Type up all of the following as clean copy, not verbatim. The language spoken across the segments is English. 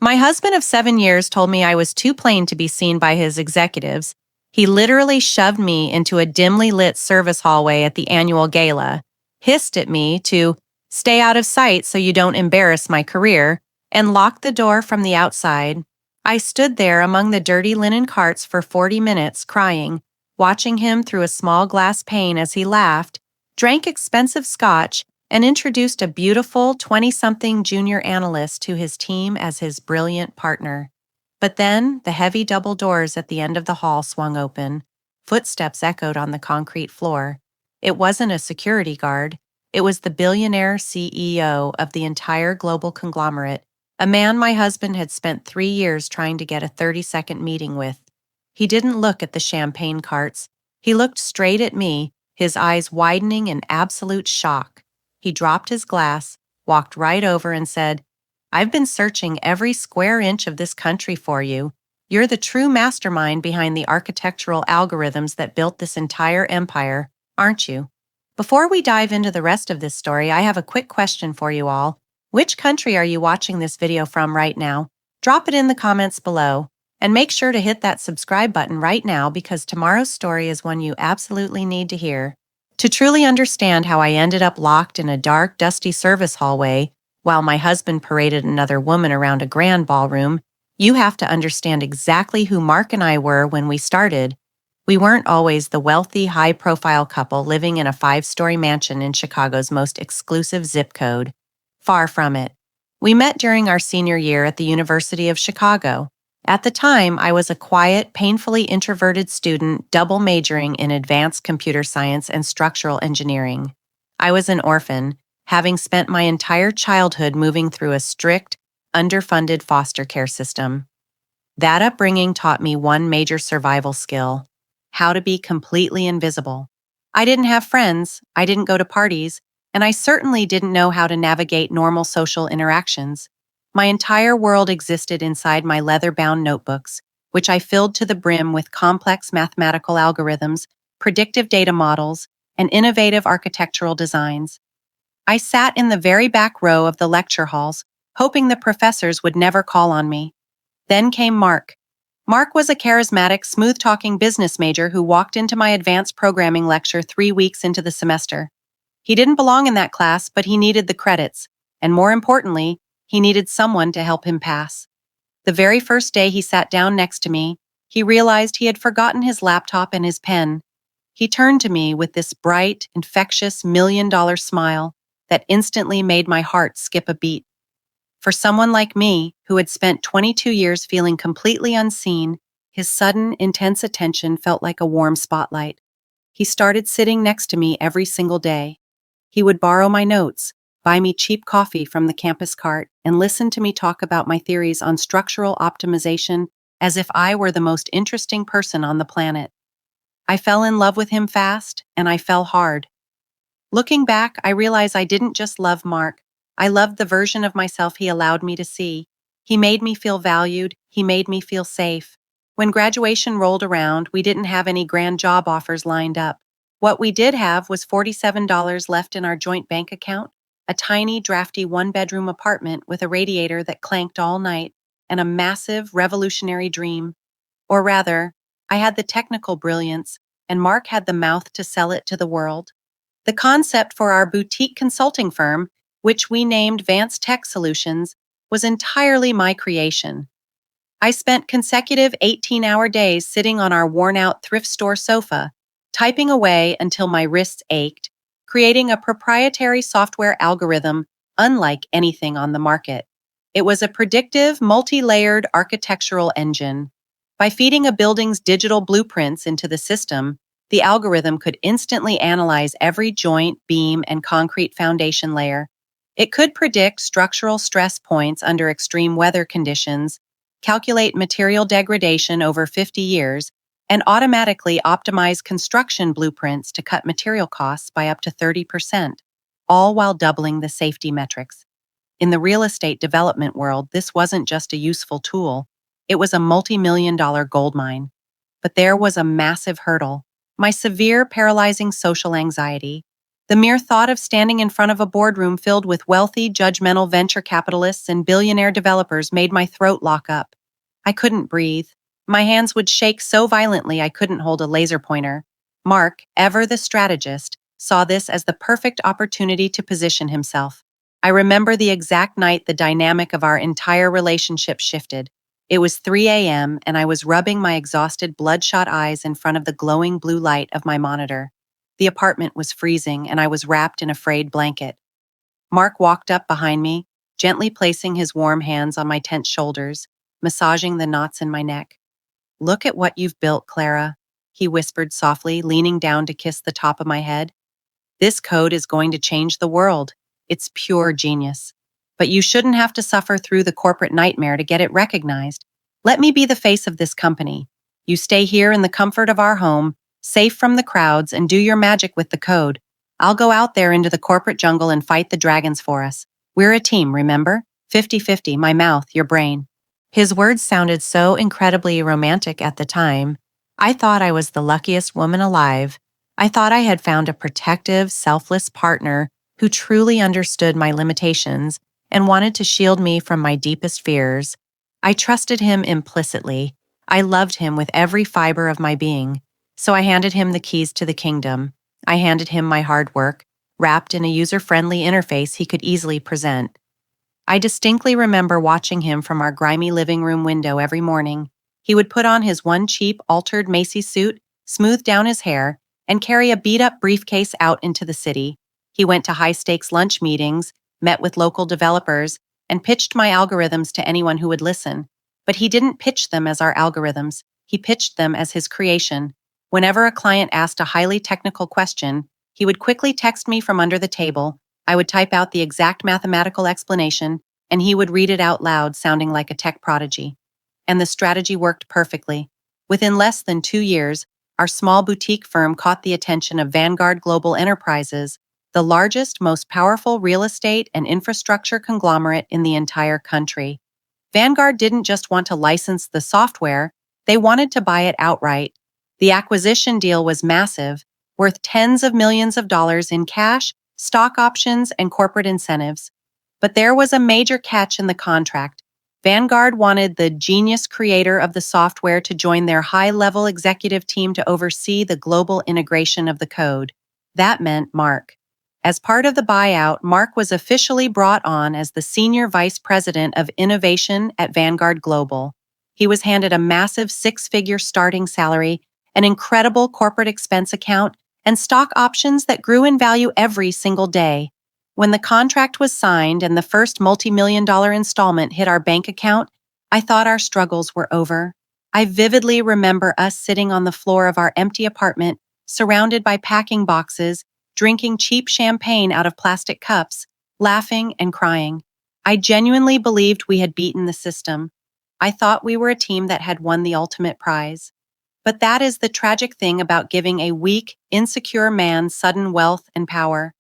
My husband of 7 years told me I was too plain to be seen by his executives. He literally shoved me into a dimly lit service hallway at the annual gala, hissed at me to stay out of sight so you don't embarrass my career, and locked the door from the outside. I stood there among the dirty linen carts for 40 minutes crying, watching him through a small glass pane as he laughed, drank expensive scotch, and introduced a beautiful 20-something junior analyst to his team as his brilliant partner. But then the heavy double doors at the end of the hall swung open. Footsteps echoed on the concrete floor. It wasn't a security guard. It was the billionaire CEO of the entire global conglomerate, a man my husband had spent 3 years trying to get a 30-second meeting with. He didn't look at the champagne carts. He looked straight at me, his eyes widening in absolute shock. He dropped his glass, walked right over and said, "I've been searching every square inch of this country for you. You're the true mastermind behind the architectural algorithms that built this entire empire, aren't you?" Before we dive into the rest of this story, I have a quick question for you all. Which country are you watching this video from right now? Drop it in the comments below. And make sure to hit that subscribe button right now because tomorrow's story is one you absolutely need to hear. To truly understand how I ended up locked in a dark, dusty service hallway while my husband paraded another woman around a grand ballroom, you have to understand exactly who Mark and I were when we started. We weren't always the wealthy, high-profile couple living in a 5-story mansion in Chicago's most exclusive zip code. Far from it. We met during our senior year at the University of Chicago. At the time, I was a quiet, painfully introverted student double majoring in advanced computer science and structural engineering. I was an orphan, having spent my entire childhood moving through a strict, underfunded foster care system. That upbringing taught me one major survival skill: how to be completely invisible. I didn't have friends, I didn't go to parties, and I certainly didn't know how to navigate normal social interactions. My entire world existed inside my leather-bound notebooks, which I filled to the brim with complex mathematical algorithms, predictive data models, and innovative architectural designs. I sat in the very back row of the lecture halls, hoping the professors would never call on me. Then came Mark. Mark was a charismatic, smooth-talking business major who walked into my advanced programming lecture 3 weeks into the semester. He didn't belong in that class, but he needed the credits, and more importantly, he needed someone to help him pass. The very first day he sat down next to me, he realized he had forgotten his laptop and his pen. He turned to me with this bright, infectious $1,000,000 smile that instantly made my heart skip a beat. For someone like me, who had spent 22 years feeling completely unseen, his sudden, intense attention felt like a warm spotlight. He started sitting next to me every single day. He would borrow my notes, buy me cheap coffee from the campus cart, and listen to me talk about my theories on structural optimization as if I were the most interesting person on the planet. I fell in love with him fast, and I fell hard. Looking back, I realize I didn't just love Mark. I loved the version of myself he allowed me to see. He made me feel valued. He made me feel safe. When graduation rolled around, we didn't have any grand job offers lined up. What we did have was $47 left in our joint bank account, a tiny, drafty one-bedroom apartment with a radiator that clanked all night, and a massive, revolutionary dream. Or rather, I had the technical brilliance, and Mark had the mouth to sell it to the world. The concept for our boutique consulting firm, which we named Vance Tech Solutions, was entirely my creation. I spent consecutive 18-hour days sitting on our worn-out thrift store sofa, typing away until my wrists ached, creating a proprietary software algorithm unlike anything on the market. It was a predictive, multi-layered architectural engine. By feeding a building's digital blueprints into the system, the algorithm could instantly analyze every joint, beam, and concrete foundation layer. It could predict structural stress points under extreme weather conditions, calculate material degradation over 50 years, and automatically optimize construction blueprints to cut material costs by up to 30%, all while doubling the safety metrics. In the real estate development world, this wasn't just a useful tool, it was a multi-million-dollar goldmine. But there was a massive hurdle: my severe, paralyzing social anxiety. The mere thought of standing in front of a boardroom filled with wealthy, judgmental venture capitalists and billionaire developers made my throat lock up. I couldn't breathe. My hands would shake so violently I couldn't hold a laser pointer. Mark, ever the strategist, saw this as the perfect opportunity to position himself. I remember the exact night the dynamic of our entire relationship shifted. It was 3 a.m., and I was rubbing my exhausted, bloodshot eyes in front of the glowing blue light of my monitor. The apartment was freezing, and I was wrapped in a frayed blanket. Mark walked up behind me, gently placing his warm hands on my tense shoulders, massaging the knots in my neck. "Look at what you've built, Clara," he whispered softly, leaning down to kiss the top of my head. "This code is going to change the world. It's pure genius. But you shouldn't have to suffer through the corporate nightmare to get it recognized. Let me be the face of this company. You stay here in the comfort of our home, safe from the crowds, and do your magic with the code. I'll go out there into the corporate jungle and fight the dragons for us. We're a team, remember? 50-50, my mouth, your brain." His words sounded so incredibly romantic at the time. I thought I was the luckiest woman alive. I thought I had found a protective, selfless partner who truly understood my limitations and wanted to shield me from my deepest fears. I trusted him implicitly. I loved him with every fiber of my being. So I handed him the keys to the kingdom. I handed him my hard work, wrapped in a user-friendly interface he could easily present. I distinctly remember watching him from our grimy living room window every morning. He would put on his one cheap, altered Macy's suit, smooth down his hair, and carry a beat-up briefcase out into the city. He went to high-stakes lunch meetings, met with local developers, and pitched my algorithms to anyone who would listen. But he didn't pitch them as our algorithms. He pitched them as his creation. Whenever a client asked a highly technical question, he would quickly text me from under the table. I would type out the exact mathematical explanation, and he would read it out loud, sounding like a tech prodigy. And the strategy worked perfectly. Within less than 2 years, our small boutique firm caught the attention of Vanguard Global Enterprises, the largest, most powerful real estate and infrastructure conglomerate in the entire country. Vanguard didn't just want to license the software, they wanted to buy it outright. The acquisition deal was massive, worth tens of millions of dollars in cash, stock options, and corporate incentives. But there was a major catch in the contract. Vanguard wanted the genius creator of the software to join their high-level executive team to oversee the global integration of the code. That meant Mark. As part of the buyout, Mark was officially brought on as the Senior Vice President of Innovation at Vanguard Global. He was handed a massive 6-figure starting salary, an incredible corporate expense account, and stock options that grew in value every single day. When the contract was signed and the first multi-million-dollar installment hit our bank account, I thought our struggles were over. I vividly remember us sitting on the floor of our empty apartment, surrounded by packing boxes, drinking cheap champagne out of plastic cups, laughing and crying. I genuinely believed we had beaten the system. I thought we were a team that had won the ultimate prize. But that is the tragic thing about giving a weak, insecure man sudden wealth and power.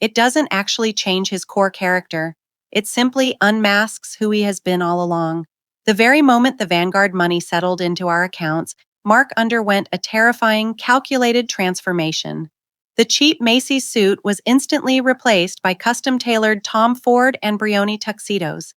It doesn't actually change his core character. It simply unmasks who he has been all along. The very moment the Vanguard money settled into our accounts, Mark underwent a terrifying, calculated transformation. The cheap Macy's suit was instantly replaced by custom-tailored Tom Ford and Brioni tuxedos.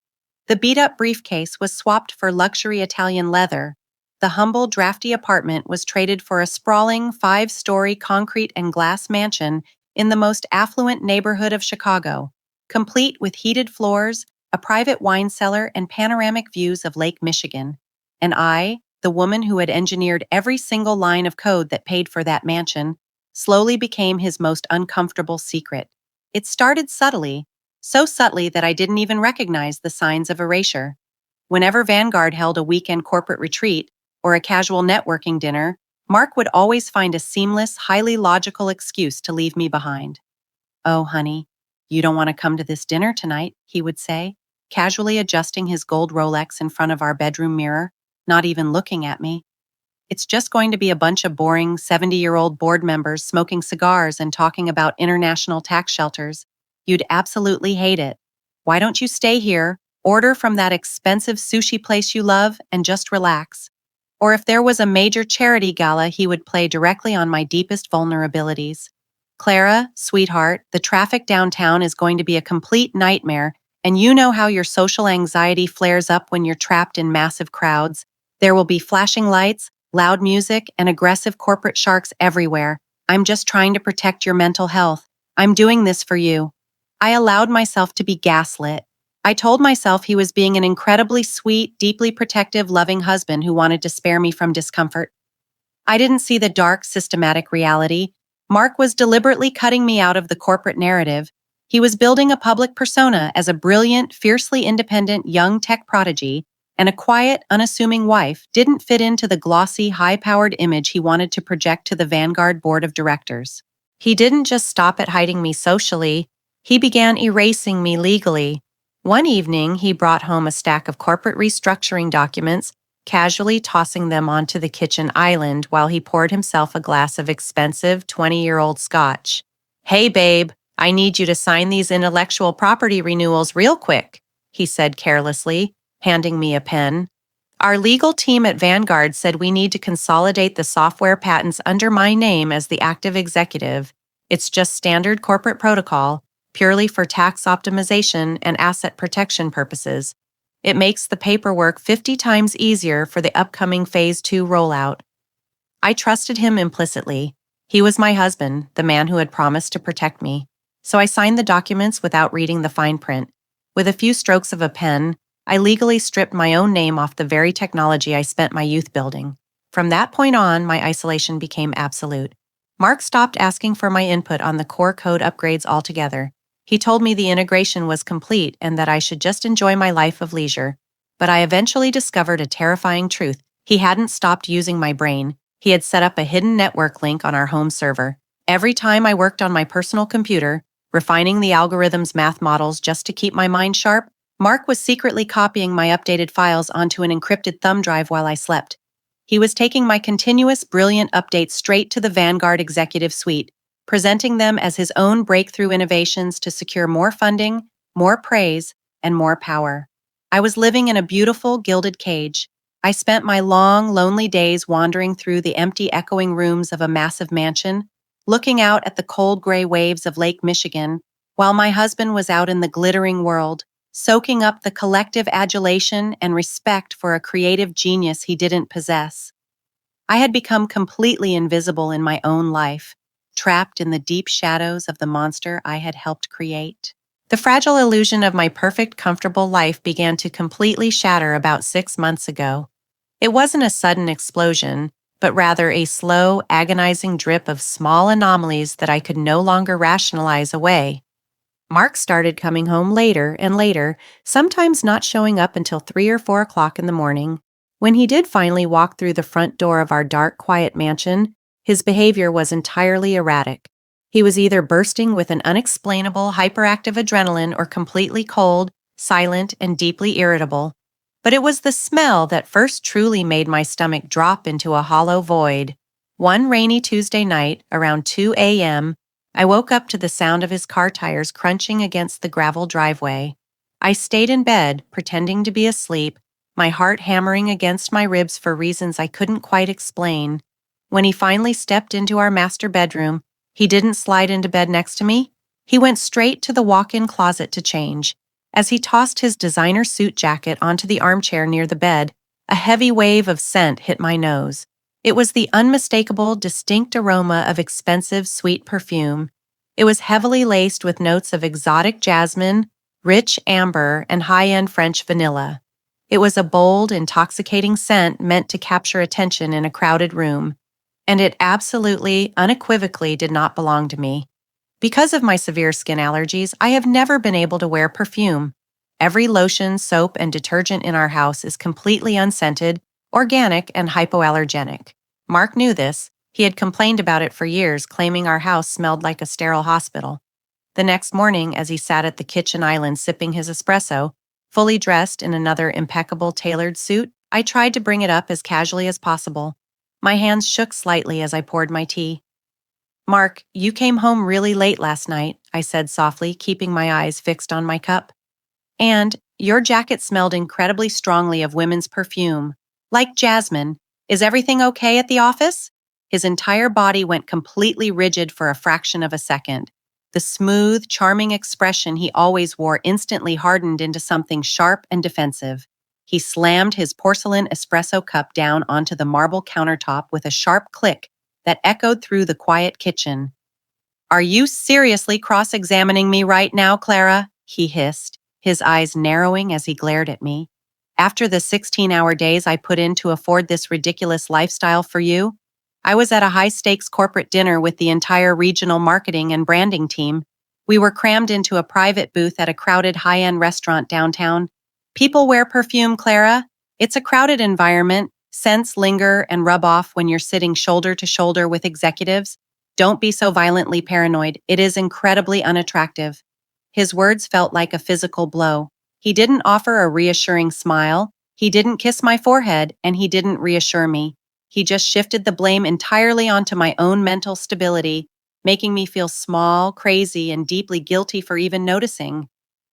The beat-up briefcase was swapped for luxury Italian leather. The humble, drafty apartment was traded for a sprawling 5-story concrete and glass mansion in the most affluent neighborhood of Chicago, complete with heated floors, a private wine cellar, and panoramic views of Lake Michigan. And I, the woman who had engineered every single line of code that paid for that mansion, slowly became his most uncomfortable secret. It started subtly, so subtly that I didn't even recognize the signs of erasure. Whenever Vanguard held a weekend corporate retreat or a casual networking dinner, Mark would always find a seamless, highly logical excuse to leave me behind. "Oh, honey, you don't want to come to this dinner tonight," he would say, casually adjusting his gold Rolex in front of our bedroom mirror, not even looking at me. "It's just going to be a bunch of boring 70-year-old board members smoking cigars and talking about international tax shelters. You'd absolutely hate it. Why don't you stay here, order from that expensive sushi place you love, and just relax?" Or if there was a major charity gala, he would play directly on my deepest vulnerabilities. Clara, sweetheart, the traffic downtown is going to be a complete nightmare, and you know how your social anxiety flares up when you're trapped in massive crowds. There will be flashing lights, loud music, and aggressive corporate sharks everywhere. I'm just trying to protect your mental health. I'm doing this for you. I allowed myself to be gaslit. I told myself he was being an incredibly sweet, deeply protective, loving husband who wanted to spare me from discomfort. I didn't see the dark, systematic reality. Mark was deliberately cutting me out of the corporate narrative. He was building a public persona as a brilliant, fiercely independent young tech prodigy, and a quiet, unassuming wife didn't fit into the glossy, high-powered image he wanted to project to the Vanguard board of directors. He didn't just stop at hiding me socially, he began erasing me legally. One evening, he brought home a stack of corporate restructuring documents, casually tossing them onto the kitchen island while he poured himself a glass of expensive 20-year-old scotch. "Hey, babe, I need you to sign these intellectual property renewals real quick," he said carelessly, handing me a pen. "Our legal team at Vanguard said we need to consolidate the software patents under my name as the active executive. It's just standard corporate protocol, purely for tax optimization and asset protection purposes. It makes the paperwork 50 times easier for the upcoming Phase 2 rollout." I trusted him implicitly. He was my husband, the man who had promised to protect me. So I signed the documents without reading the fine print. With a few strokes of a pen, I legally stripped my own name off the very technology I spent my youth building. From that point on, my isolation became absolute. Mark stopped asking for my input on the core code upgrades altogether. He told me the integration was complete and that I should just enjoy my life of leisure. But I eventually discovered a terrifying truth. He hadn't stopped using my brain. He had set up a hidden network link on our home server. Every time I worked on my personal computer, refining the algorithm's math models just to keep my mind sharp, Mark was secretly copying my updated files onto an encrypted thumb drive while I slept. He was taking my continuous, brilliant updates straight to the Vanguard Executive Suite, presenting them as his own breakthrough innovations to secure more funding, more praise, and more power. I was living in a beautiful, gilded cage. I spent my long, lonely days wandering through the empty, echoing rooms of a massive mansion, looking out at the cold gray waves of Lake Michigan, while my husband was out in the glittering world, soaking up the collective adulation and respect for a creative genius he didn't possess. I had become completely invisible in my own life, trapped in the deep shadows of the monster I had helped create. The fragile illusion of my perfect, comfortable life began to completely shatter about 6 months ago. It wasn't a sudden explosion, but rather a slow, agonizing drip of small anomalies that I could no longer rationalize away. Mark started coming home later and later, sometimes not showing up until 3 or 4 o'clock in the morning. When he did finally walk through the front door of our dark, quiet mansion, his behavior was entirely erratic. He was either bursting with an unexplainable, hyperactive adrenaline or completely cold, silent, and deeply irritable. But it was the smell that first truly made my stomach drop into a hollow void. One rainy Tuesday night, around 2 a.m., I woke up to the sound of his car tires crunching against the gravel driveway. I stayed in bed, pretending to be asleep, my heart hammering against my ribs for reasons I couldn't quite explain. When he finally stepped into our master bedroom, he didn't slide into bed next to me. He went straight to the walk-in closet to change. As he tossed his designer suit jacket onto the armchair near the bed, a heavy wave of scent hit my nose. It was the unmistakable, distinct aroma of expensive, sweet perfume. It was heavily laced with notes of exotic jasmine, rich amber, and high-end French vanilla. It was a bold, intoxicating scent meant to capture attention in a crowded room. And it absolutely, unequivocally did not belong to me. Because of my severe skin allergies, I have never been able to wear perfume. Every lotion, soap, and detergent in our house is completely unscented, organic, and hypoallergenic. Mark knew this. He had complained about it for years, claiming our house smelled like a sterile hospital. The next morning, as he sat at the kitchen island sipping his espresso, fully dressed in another impeccable tailored suit, I tried to bring it up as casually as possible. My hands shook slightly as I poured my tea. "Mark, you came home really late last night," I said softly, keeping my eyes fixed on my cup. "And your jacket smelled incredibly strongly of women's perfume, like jasmine. Is everything okay at the office?" His entire body went completely rigid for a fraction of a second. The smooth, charming expression he always wore instantly hardened into something sharp and defensive. He slammed his porcelain espresso cup down onto the marble countertop with a sharp click that echoed through the quiet kitchen. "Are you seriously cross-examining me right now, Clara?" he hissed, his eyes narrowing as he glared at me. "After the 16-hour days I put in to afford this ridiculous lifestyle for you? I was at a high-stakes corporate dinner with the entire regional marketing and branding team. We were crammed into a private booth at a crowded high-end restaurant downtown. People wear perfume, Clara. It's a crowded environment. Scents linger and rub off when you're sitting shoulder to shoulder with executives. Don't be so violently paranoid. It is incredibly unattractive." His words felt like a physical blow. He didn't offer a reassuring smile, he didn't kiss my forehead, and he didn't reassure me. He just shifted the blame entirely onto my own mental stability, making me feel small, crazy, and deeply guilty for even noticing.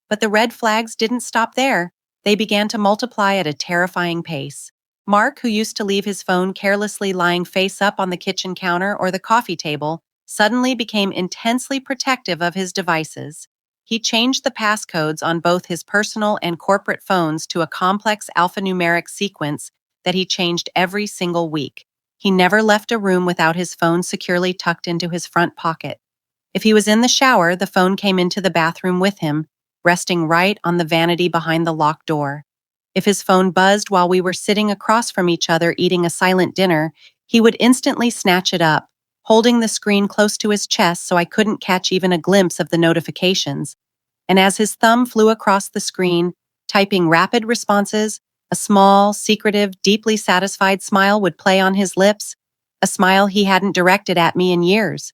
But the red flags didn't stop there. They began to multiply at a terrifying pace. Mark, who used to leave his phone carelessly lying face up on the kitchen counter or the coffee table, suddenly became intensely protective of his devices. He changed the passcodes on both his personal and corporate phones to a complex alphanumeric sequence that he changed every single week. He never left a room without his phone securely tucked into his front pocket. If he was in the shower, the phone came into the bathroom with him, resting right on the vanity behind the locked door. If his phone buzzed while we were sitting across from each other eating a silent dinner, he would instantly snatch it up, holding the screen close to his chest so I couldn't catch even a glimpse of the notifications. And as his thumb flew across the screen, typing rapid responses, a small, secretive, deeply satisfied smile would play on his lips, a smile he hadn't directed at me in years.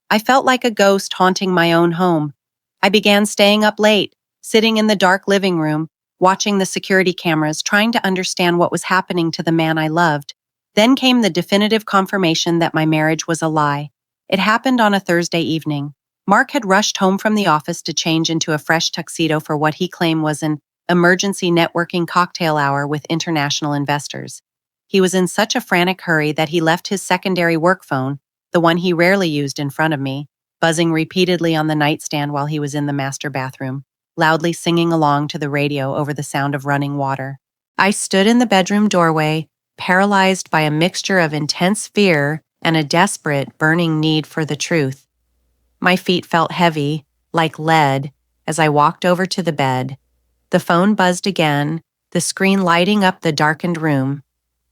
I felt like a ghost haunting my own home. I began staying up late, sitting in the dark living room, watching the security cameras, trying to understand what was happening to the man I loved. Then came the definitive confirmation that my marriage was a lie. It happened on a Thursday evening. Mark had rushed home from the office to change into a fresh tuxedo for what he claimed was an emergency networking cocktail hour with international investors. He was in such a frantic hurry that he left his secondary work phone, the one he rarely used, in front of me, buzzing repeatedly on the nightstand while he was in the master bathroom, loudly singing along to the radio over the sound of running water. I stood in the bedroom doorway, paralyzed by a mixture of intense fear and a desperate, burning need for the truth. My feet felt heavy, like lead, as I walked over to the bed. The phone buzzed again, the screen lighting up the darkened room.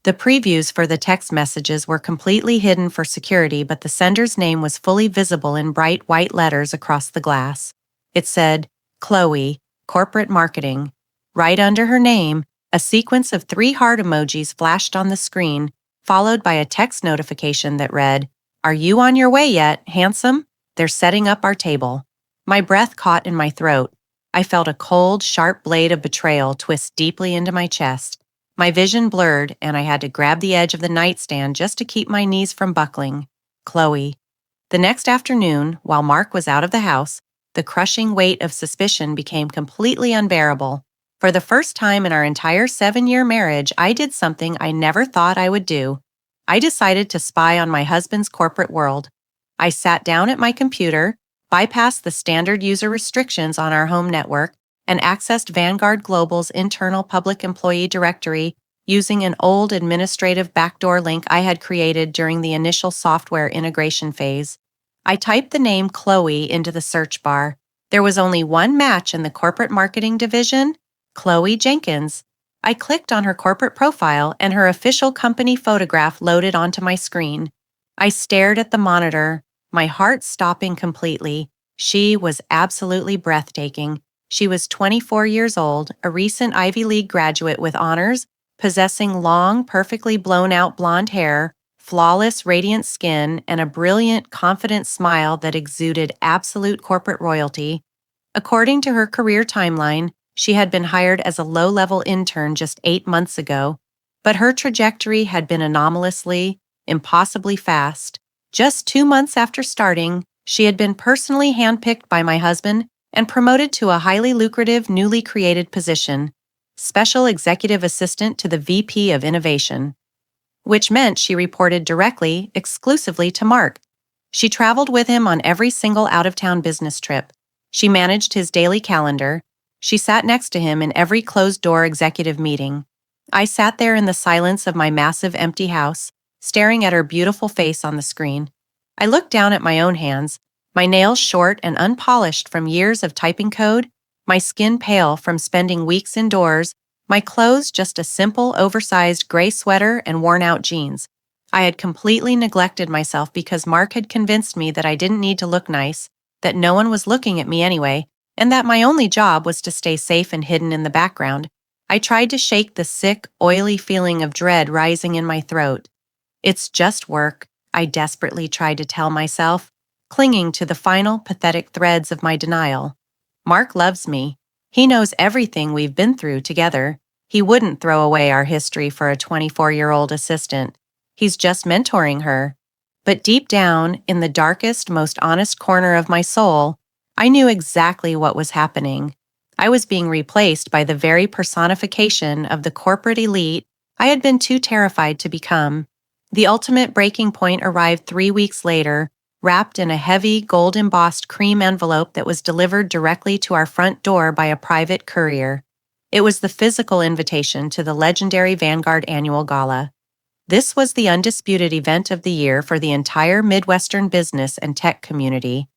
The previews for the text messages were completely hidden for security, but the sender's name was fully visible in bright white letters across the glass. It said, Chloe, Corporate Marketing. Right under her name, a sequence of 3 heart emojis flashed on the screen, followed by a text notification that read, "Are you on your way yet, handsome? They're setting up our table." My breath caught in my throat. I felt a cold, sharp blade of betrayal twist deeply into my chest. My vision blurred, and I had to grab the edge of the nightstand just to keep my knees from buckling. Chloe. The next afternoon, while Mark was out of the house, the crushing weight of suspicion became completely unbearable. For the first time in our entire 7-year marriage, I did something I never thought I would do. I decided to spy on my husband's corporate world. I sat down at my computer, bypassed the standard user restrictions on our home network, and accessed Vanguard Global's internal public employee directory using an old administrative backdoor link I had created during the initial software integration phase. I typed the name Chloe into the search bar. There was only one match in the corporate marketing division, Chloe Jenkins. I clicked on her corporate profile, and her official company photograph loaded onto my screen. I stared at the monitor, my heart stopping completely. She was absolutely breathtaking. She was 24 years old, a recent Ivy League graduate with honors, possessing long, perfectly blown-out blonde hair, flawless, radiant skin, and a brilliant, confident smile that exuded absolute corporate royalty. According to her career timeline, she had been hired as a low-level intern just 8 months ago, but her trajectory had been anomalously, impossibly fast. Just 2 months after starting, she had been personally handpicked by my husband and promoted to a highly lucrative, newly created position, Special Executive Assistant to the VP of Innovation. which meant she reported directly, exclusively to Mark. She traveled with him on every single out-of-town business trip. She managed his daily calendar. She sat next to him in every closed-door executive meeting. I sat there in the silence of my massive empty house, staring at her beautiful face on the screen. I looked down at my own hands, my nails short and unpolished from years of typing code, my skin pale from spending weeks indoors, my clothes just a simple, oversized gray sweater and worn-out jeans. I had completely neglected myself because Mark had convinced me that I didn't need to look nice, that no one was looking at me anyway, and that my only job was to stay safe and hidden in the background. I tried to shake the sick, oily feeling of dread rising in my throat. It's just work, I desperately tried to tell myself, clinging to the final pathetic threads of my denial. Mark loves me. He knows everything we've been through together. He wouldn't throw away our history for a 24-year-old assistant. He's just mentoring her. But deep down, in the darkest, most honest corner of my soul, I knew exactly what was happening. I was being replaced by the very personification of the corporate elite I had been too terrified to become. The ultimate breaking point arrived 3 weeks later, wrapped in a heavy, gold-embossed cream envelope that was delivered directly to our front door by a private courier. It was the physical invitation to the legendary Vanguard Annual Gala. This was the undisputed event of the year for the entire Midwestern business and tech community.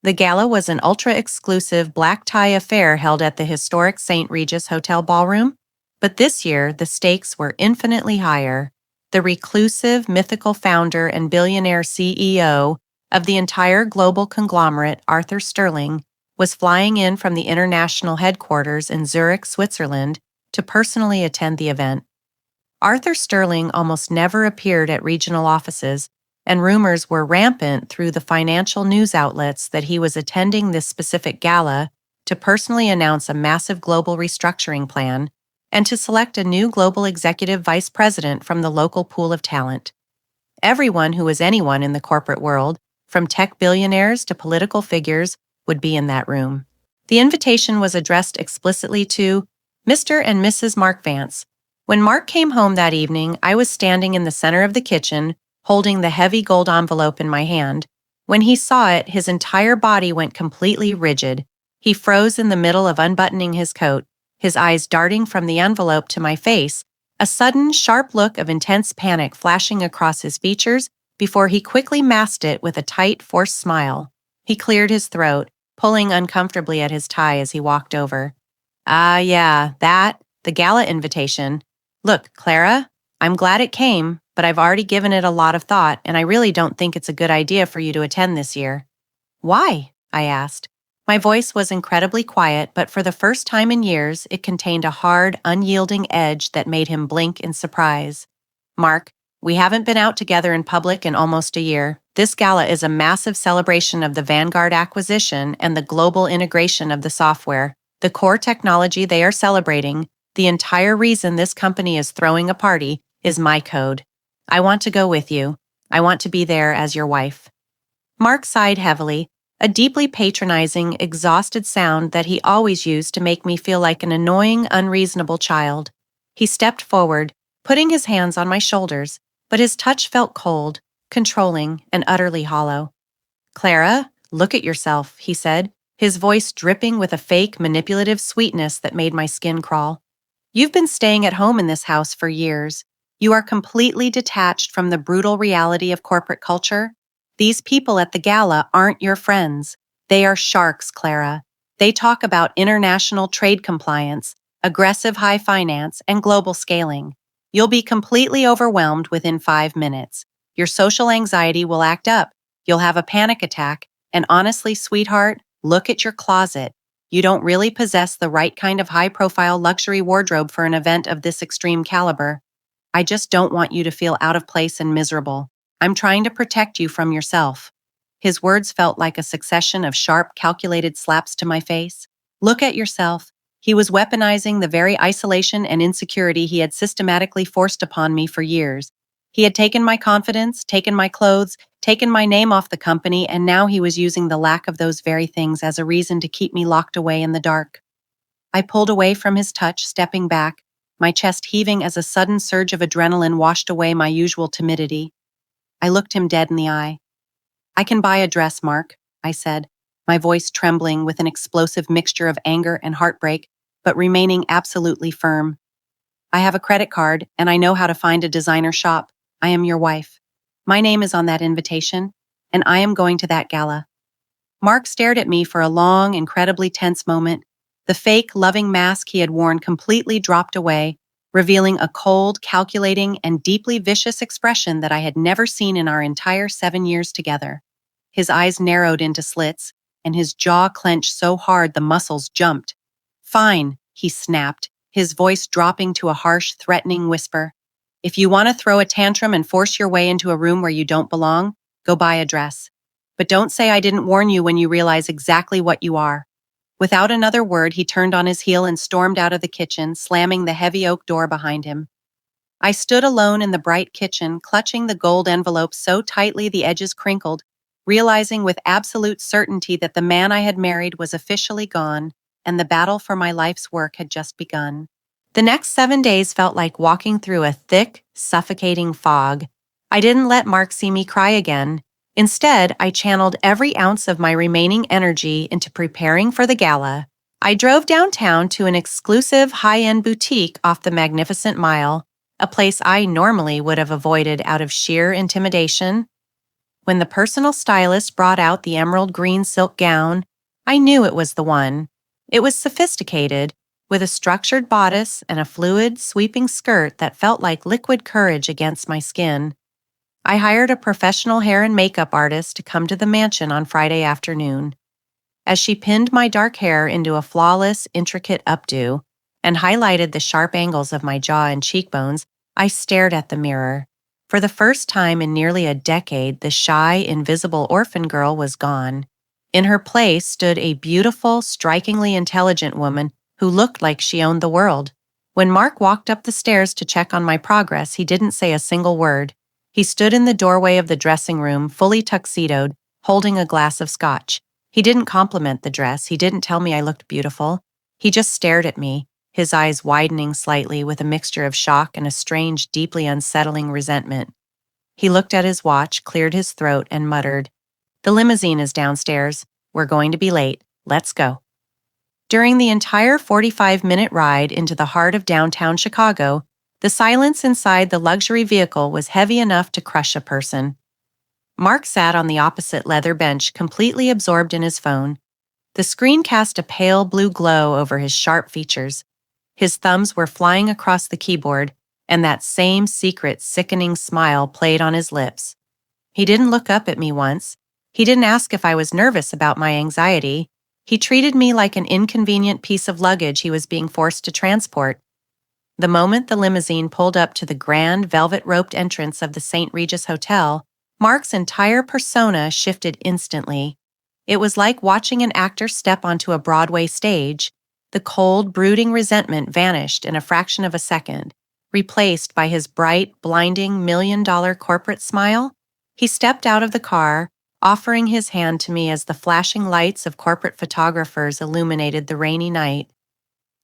The gala was an ultra-exclusive black tie affair held at the historic St. Regis Hotel ballroom, but this year the stakes were infinitely higher. The reclusive, mythical founder and billionaire CEO of the entire global conglomerate, Arthur Sterling, was flying in from the international headquarters in Zurich, Switzerland, to personally attend the event. Arthur Sterling almost never appeared at regional offices, and rumors were rampant through the financial news outlets that he was attending this specific gala to personally announce a massive global restructuring plan and to select a new global executive vice president from the local pool of talent. Everyone who was anyone in the corporate world, from tech billionaires to political figures, would be in that room. The invitation was addressed explicitly to Mr. and Mrs. Mark Vance. When Mark came home that evening, I was standing in the center of the kitchen, holding the heavy gold envelope in my hand. When he saw it, his entire body went completely rigid. He froze in the middle of unbuttoning his coat, his eyes darting from the envelope to my face, a sudden, sharp look of intense panic flashing across his features before he quickly masked it with a tight, forced smile. He cleared his throat, pulling uncomfortably at his tie as he walked over. Yeah, the gala invitation. Look, Clara, I'm glad it came, but I've already given it a lot of thought, and I really don't think it's a good idea for you to attend this year. Why? I asked. My voice was incredibly quiet, but for the first time in years, it contained a hard, unyielding edge that made him blink in surprise. Mark, we haven't been out together in public in almost a year. This gala is a massive celebration of the Vanguard acquisition and the global integration of the software. The core technology they are celebrating, the entire reason this company is throwing a party, is my code. I want to go with you. I want to be there as your wife. Mark sighed heavily, a deeply patronizing, exhausted sound that he always used to make me feel like an annoying, unreasonable child. He stepped forward, putting his hands on my shoulders, but his touch felt cold, controlling, and utterly hollow. Clara, look at yourself, he said, his voice dripping with a fake, manipulative sweetness that made my skin crawl. You've been staying at home in this house for years. You are completely detached from the brutal reality of corporate culture. These people at the gala aren't your friends. They are sharks, Clara. They talk about international trade compliance, aggressive high finance, and global scaling. You'll be completely overwhelmed within 5 minutes. Your social anxiety will act up. You'll have a panic attack. And honestly, sweetheart, look at your closet. You don't really possess the right kind of high-profile luxury wardrobe for an event of this extreme caliber. I just don't want you to feel out of place and miserable. I'm trying to protect you from yourself. His words felt like a succession of sharp, calculated slaps to my face. Look at yourself. He was weaponizing the very isolation and insecurity he had systematically forced upon me for years. He had taken my confidence, taken my clothes, taken my name off the company, and now he was using the lack of those very things as a reason to keep me locked away in the dark. I pulled away from his touch, stepping back. my chest heaving as a sudden surge of adrenaline washed away my usual timidity. I looked him dead in the eye. "I can buy a dress, Mark," I said, my voice trembling with an explosive mixture of anger and heartbreak, but remaining absolutely firm. "I have a credit card, and I know how to find a designer shop. I am your wife. My name is on that invitation, and I am going to that gala." Mark stared at me for a long, incredibly tense moment. The fake, loving mask he had worn completely dropped away, revealing a cold, calculating, and deeply vicious expression that I had never seen in our entire 7 years together. His eyes narrowed into slits, and his jaw clenched so hard the muscles jumped. "Fine," he snapped, his voice dropping to a harsh, threatening whisper. "If you want to throw a tantrum and force your way into a room where you don't belong, go buy a dress. But don't say I didn't warn you when you realize exactly what you are." Without another word, he turned on his heel and stormed out of the kitchen, slamming the heavy oak door behind him. I stood alone in the bright kitchen, clutching the gold envelope so tightly the edges crinkled, realizing with absolute certainty that the man I had married was officially gone, and the battle for my life's work had just begun. The next 7 days felt like walking through a thick, suffocating fog. I didn't let Mark see me cry again. Instead, I channeled every ounce of my remaining energy into preparing for the gala. I drove downtown to an exclusive high-end boutique off the Magnificent Mile, a place I normally would have avoided out of sheer intimidation. When the personal stylist brought out the emerald green silk gown, I knew it was the one. It was sophisticated, with a structured bodice and a fluid, sweeping skirt that felt like liquid courage against my skin. I hired a professional hair and makeup artist to come to the mansion on Friday afternoon. As she pinned my dark hair into a flawless, intricate updo and highlighted the sharp angles of my jaw and cheekbones, I stared at the mirror. For the first time in nearly a decade, the shy, invisible orphan girl was gone. In her place stood a beautiful, strikingly intelligent woman who looked like she owned the world. When Mark walked up the stairs to check on my progress, he didn't say a single word. He stood in the doorway of the dressing room, fully tuxedoed, holding a glass of scotch. He didn't compliment the dress. He didn't tell me I looked beautiful. He just stared at me, his eyes widening slightly with a mixture of shock and a strange, deeply unsettling resentment. He looked at his watch, cleared his throat, and muttered, "The limousine is downstairs. We're going to be late. Let's go." During the entire 45-minute ride into the heart of downtown Chicago, the silence inside the luxury vehicle was heavy enough to crush a person. Mark sat on the opposite leather bench, completely absorbed in his phone. The screen cast a pale blue glow over his sharp features. His thumbs were flying across the keyboard, and that same secret, sickening smile played on his lips. He didn't look up at me once. He didn't ask if I was nervous about my anxiety. He treated me like an inconvenient piece of luggage he was being forced to transport. The moment the limousine pulled up to the grand, velvet-roped entrance of the St. Regis Hotel, Mark's entire persona shifted instantly. It was like watching an actor step onto a Broadway stage. The cold, brooding resentment vanished in a fraction of a second, replaced by his bright, blinding $1 million corporate smile. He stepped out of the car, offering his hand to me as the flashing lights of corporate photographers illuminated the rainy night.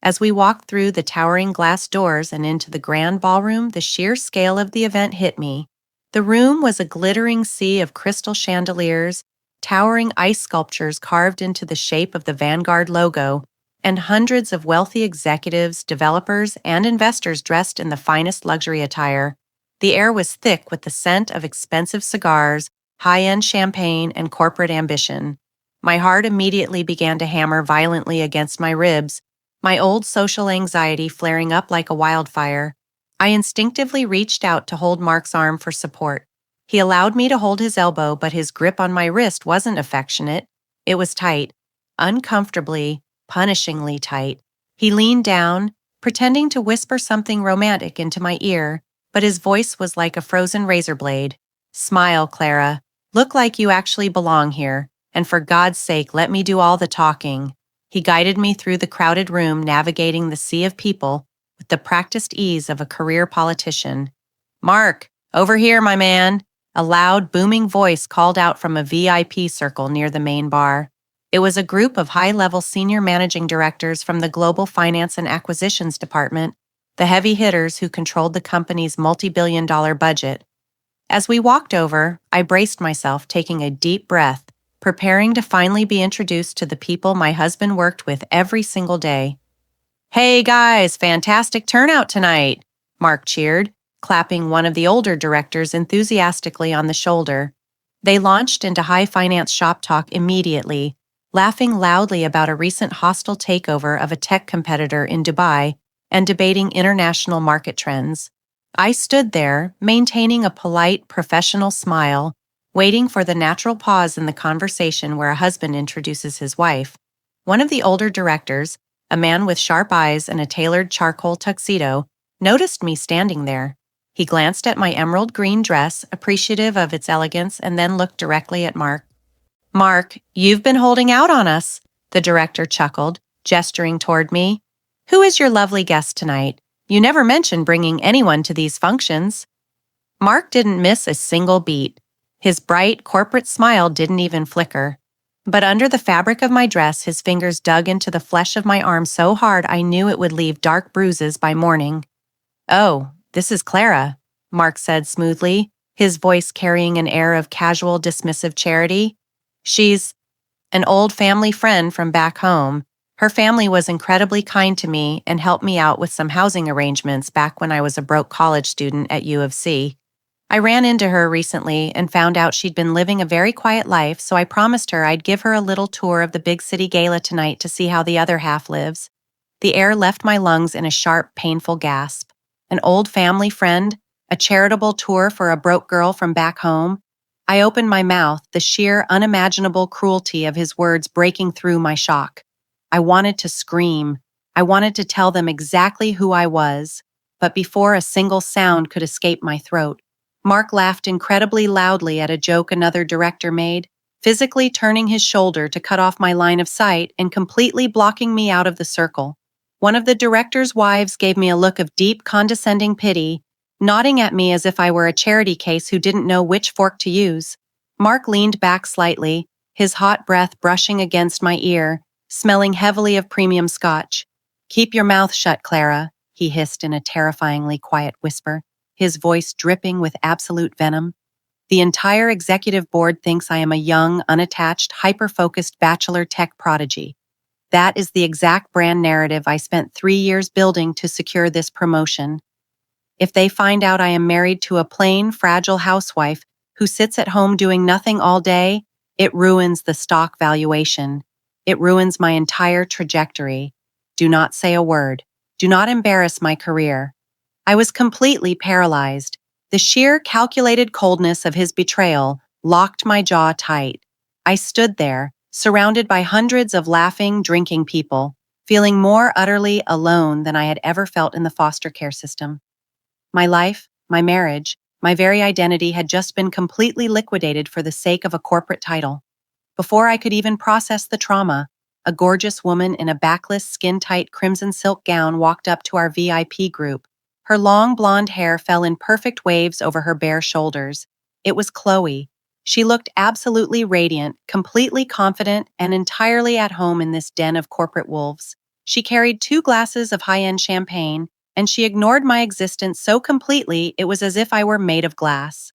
As we walked through the towering glass doors and into the grand ballroom, the sheer scale of the event hit me. The room was a glittering sea of crystal chandeliers, towering ice sculptures carved into the shape of the Vanguard logo, and hundreds of wealthy executives, developers, and investors dressed in the finest luxury attire. The air was thick with the scent of expensive cigars, high-end champagne, and corporate ambition. My heart immediately began to hammer violently against my ribs, my old social anxiety flaring up like a wildfire. I instinctively reached out to hold Mark's arm for support. He allowed me to hold his elbow, but his grip on my wrist wasn't affectionate. It was tight, uncomfortably, punishingly tight. He leaned down, pretending to whisper something romantic into my ear, but his voice was like a frozen razor blade. "Smile, Clara. Look like you actually belong here, and for God's sake, let me do all the talking." He guided me through the crowded room, navigating the sea of people with the practiced ease of a career politician. "Mark, over here, my man." A loud, booming voice called out from a VIP circle near the main bar. It was a group of high-level senior managing directors from the Global Finance and Acquisitions Department, the heavy hitters who controlled the company's multi-billion-dollar budget. As we walked over, I braced myself, taking a deep breath, preparing to finally be introduced to the people my husband worked with every single day. "Hey guys, fantastic turnout tonight," Mark cheered, clapping one of the older directors enthusiastically on the shoulder. They launched into high finance shop talk immediately, laughing loudly about a recent hostile takeover of a tech competitor in Dubai and debating international market trends. I stood there, maintaining a polite, professional smile, waiting for the natural pause in the conversation where a husband introduces his wife. One of the older directors, a man with sharp eyes and a tailored charcoal tuxedo, noticed me standing there. He glanced at my emerald green dress, appreciative of its elegance, and then looked directly at Mark. "Mark, you've been holding out on us," the director chuckled, gesturing toward me. "Who is your lovely guest tonight? You never mention bringing anyone to these functions." Mark didn't miss a single beat. His bright, corporate smile didn't even flicker. But under the fabric of my dress, his fingers dug into the flesh of my arm so hard I knew it would leave dark bruises by morning. "Oh, this is Clara," Mark said smoothly, his voice carrying an air of casual, dismissive charity. "She's an old family friend from back home. Her family was incredibly kind to me and helped me out with some housing arrangements back when I was a broke college student at U of C. I ran into her recently and found out she'd been living a very quiet life, so I promised her I'd give her a little tour of the big city gala tonight to see how the other half lives." The air left my lungs in a sharp, painful gasp. An old family friend? A charitable tour for a broke girl from back home? I opened my mouth, the sheer, unimaginable cruelty of his words breaking through my shock. I wanted to scream. I wanted to tell them exactly who I was, but before a single sound could escape my throat, Mark laughed incredibly loudly at a joke another director made, physically turning his shoulder to cut off my line of sight and completely blocking me out of the circle. One of the director's wives gave me a look of deep, condescending pity, nodding at me as if I were a charity case who didn't know which fork to use. Mark leaned back slightly, his hot breath brushing against my ear, smelling heavily of premium scotch. "Keep your mouth shut, Clara," he hissed in a terrifyingly quiet whisper, his voice dripping with absolute venom. "The entire executive board thinks I am a young, unattached, hyper-focused bachelor tech prodigy. That is the exact brand narrative I spent 3 years building to secure this promotion. If they find out I am married to a plain, fragile housewife who sits at home doing nothing all day, it ruins the stock valuation. It ruins my entire trajectory. Do not say a word. Do not embarrass my career." I was completely paralyzed. The sheer, calculated coldness of his betrayal locked my jaw tight. I stood there, surrounded by hundreds of laughing, drinking people, feeling more utterly alone than I had ever felt in the foster care system. My life, my marriage, my very identity had just been completely liquidated for the sake of a corporate title. Before I could even process the trauma, a gorgeous woman in a backless, skin-tight crimson silk gown walked up to our VIP group. Her long blonde hair fell in perfect waves over her bare shoulders. It was Chloe. She looked absolutely radiant, completely confident, and entirely at home in this den of corporate wolves. She carried 2 glasses of high-end champagne, and she ignored my existence so completely it was as if I were made of glass.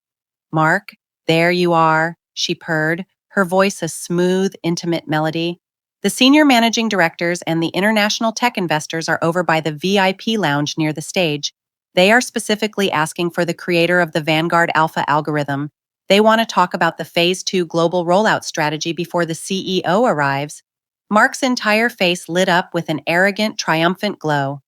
"Mark, there you are," she purred, her voice a smooth, intimate melody. "The senior managing directors and the international tech investors are over by the VIP lounge near the stage. They are specifically asking for the creator of the Vanguard Alpha algorithm. They want to talk about the Phase 2 global rollout strategy before the CEO arrives." Mark's entire face lit up with an arrogant, triumphant glow.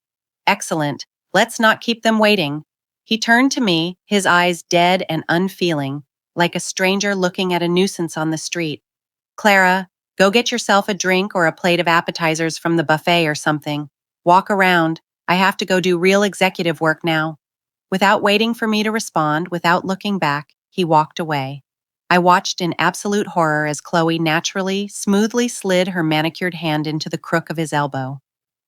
"Excellent. Let's not keep them waiting." He turned to me, his eyes dead and unfeeling, like a stranger looking at a nuisance on the street. "Clara, go get yourself a drink or a plate of appetizers from the buffet or something. Walk around. I have to go do real executive work now." Without waiting for me to respond, without looking back, he walked away. I watched in absolute horror as Chloe naturally, smoothly slid her manicured hand into the crook of his elbow.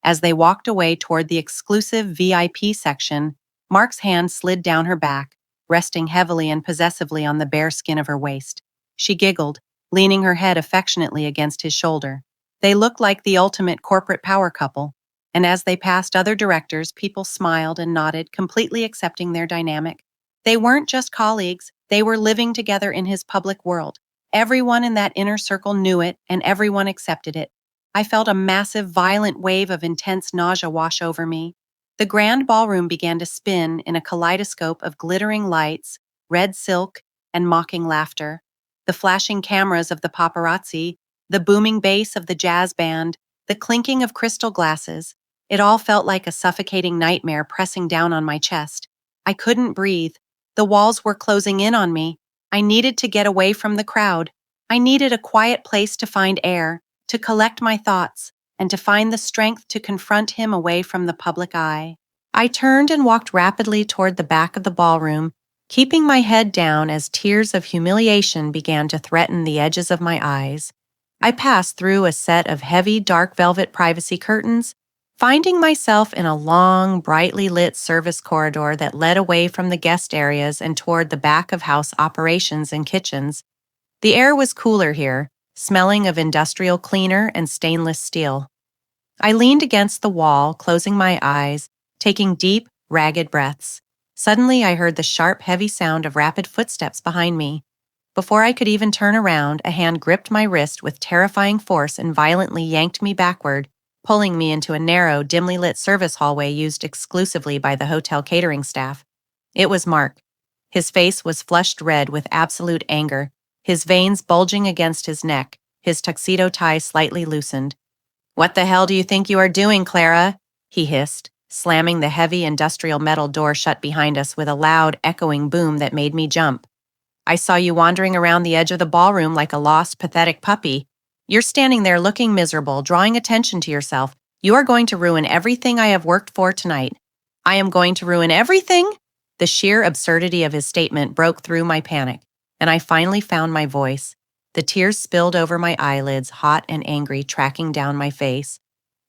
As they walked away toward the exclusive VIP section, Mark's hand slid down her back, resting heavily and possessively on the bare skin of her waist. She giggled, leaning her head affectionately against his shoulder. They looked like the ultimate corporate power couple. And as they passed other directors, people smiled and nodded, completely accepting their dynamic. They weren't just colleagues, they were living together in his public world. Everyone in that inner circle knew it, and everyone accepted it. I felt a massive, violent wave of intense nausea wash over me. The grand ballroom began to spin in a kaleidoscope of glittering lights, red silk, and mocking laughter. The flashing cameras of the paparazzi, the booming bass of the jazz band, the clinking of crystal glasses. It all felt like a suffocating nightmare pressing down on my chest. I couldn't breathe. The walls were closing in on me. I needed to get away from the crowd. I needed a quiet place to find air, to collect my thoughts, and to find the strength to confront him away from the public eye. I turned and walked rapidly toward the back of the ballroom, keeping my head down as tears of humiliation began to threaten the edges of my eyes. I passed through a set of heavy, dark velvet privacy curtains, finding myself in a long, brightly lit service corridor that led away from the guest areas and toward the back of house operations and kitchens. The air was cooler here, smelling of industrial cleaner and stainless steel. I leaned against the wall, closing my eyes, taking deep, ragged breaths. Suddenly, I heard the sharp, heavy sound of rapid footsteps behind me. Before I could even turn around, a hand gripped my wrist with terrifying force and violently yanked me backward, pulling me into a narrow, dimly lit service hallway used exclusively by the hotel catering staff. It was Mark. His face was flushed red with absolute anger, his veins bulging against his neck, his tuxedo tie slightly loosened. "What the hell do you think you are doing, Clara?" he hissed, slamming the heavy industrial metal door shut behind us with a loud, echoing boom that made me jump. "I saw you wandering around the edge of the ballroom like a lost, pathetic puppy. You're standing there looking miserable, drawing attention to yourself. You are going to ruin everything I have worked for tonight." "I am going to ruin everything?" The sheer absurdity of his statement broke through my panic, and I finally found my voice. The tears spilled over my eyelids, hot and angry, tracking down my face.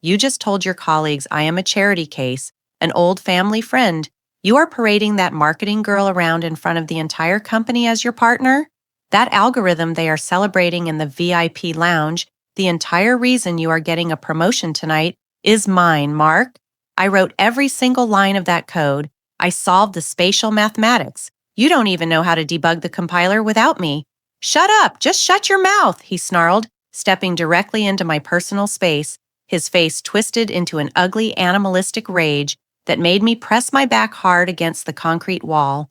"You just told your colleagues I am a charity case, an old family friend. You are parading that marketing girl around in front of the entire company as your partner? That algorithm they are celebrating in the VIP lounge, the entire reason you are getting a promotion tonight, is mine, Mark. I wrote every single line of that code. I solved the spatial mathematics. You don't even know how to debug the compiler without me. Shut up! Just shut your mouth!" he snarled, stepping directly into my personal space, his face twisted into an ugly, animalistic rage that made me press my back hard against the concrete wall.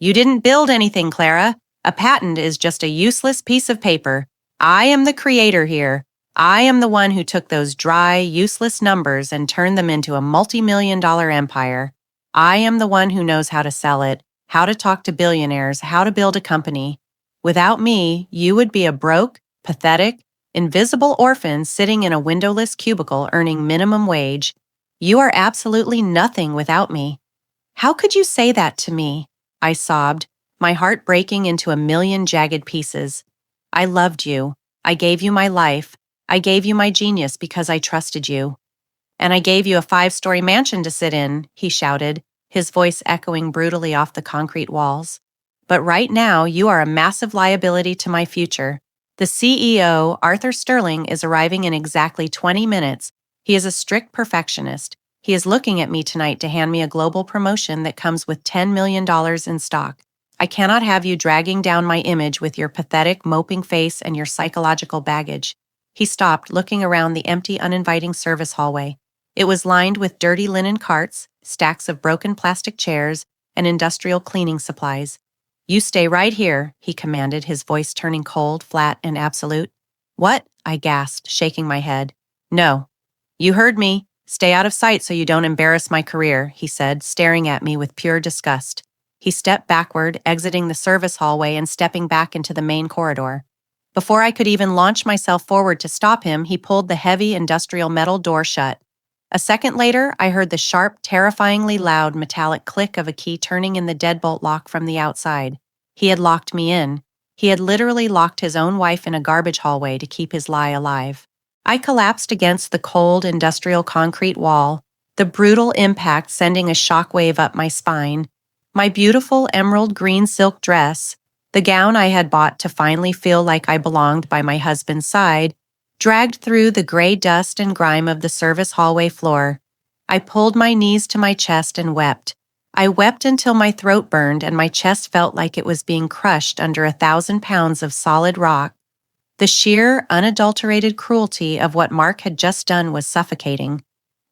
"You didn't build anything, Clara. A patent is just a useless piece of paper. I am the creator here. I am the one who took those dry, useless numbers and turned them into a multi-million-dollar empire. I am the one who knows how to sell it, how to talk to billionaires, how to build a company. Without me, you would be a broke, pathetic, invisible orphan sitting in a windowless cubicle earning minimum wage. You are absolutely nothing without me." "How could you say that to me?" I sobbed, my heart breaking into a million jagged pieces. "I loved you. I gave you my life. I gave you my genius because I trusted you." "And I gave you a 5-story mansion to sit in," he shouted, his voice echoing brutally off the concrete walls. "But right now, you are a massive liability to my future. The CEO, Arthur Sterling, is arriving in exactly 20 minutes. He is a strict perfectionist. He is looking at me tonight to hand me a global promotion that comes with $10 million in stock. I cannot have you dragging down my image with your pathetic, moping face and your psychological baggage." He stopped, looking around the empty, uninviting service hallway. It was lined with dirty linen carts, stacks of broken plastic chairs, and industrial cleaning supplies. "You stay right here," he commanded, his voice turning cold, flat, and absolute. "What?" I gasped, shaking my head. "No. You heard me. Stay out of sight so you don't embarrass my career," he said, staring at me with pure disgust. He stepped backward, exiting the service hallway and stepping back into the main corridor. Before I could even launch myself forward to stop him, he pulled the heavy industrial metal door shut. A second later, I heard the sharp, terrifyingly loud metallic click of a key turning in the deadbolt lock from the outside. He had locked me in. He had literally locked his own wife in a garbage hallway to keep his lie alive. I collapsed against the cold, industrial concrete wall, the brutal impact sending a shockwave up my spine. My beautiful emerald green silk dress, the gown I had bought to finally feel like I belonged by my husband's side, dragged through the gray dust and grime of the service hallway floor, I pulled my knees to my chest and wept. I wept until my throat burned and my chest felt like it was being crushed under 1,000 pounds of solid rock. The sheer, unadulterated cruelty of what Mark had just done was suffocating.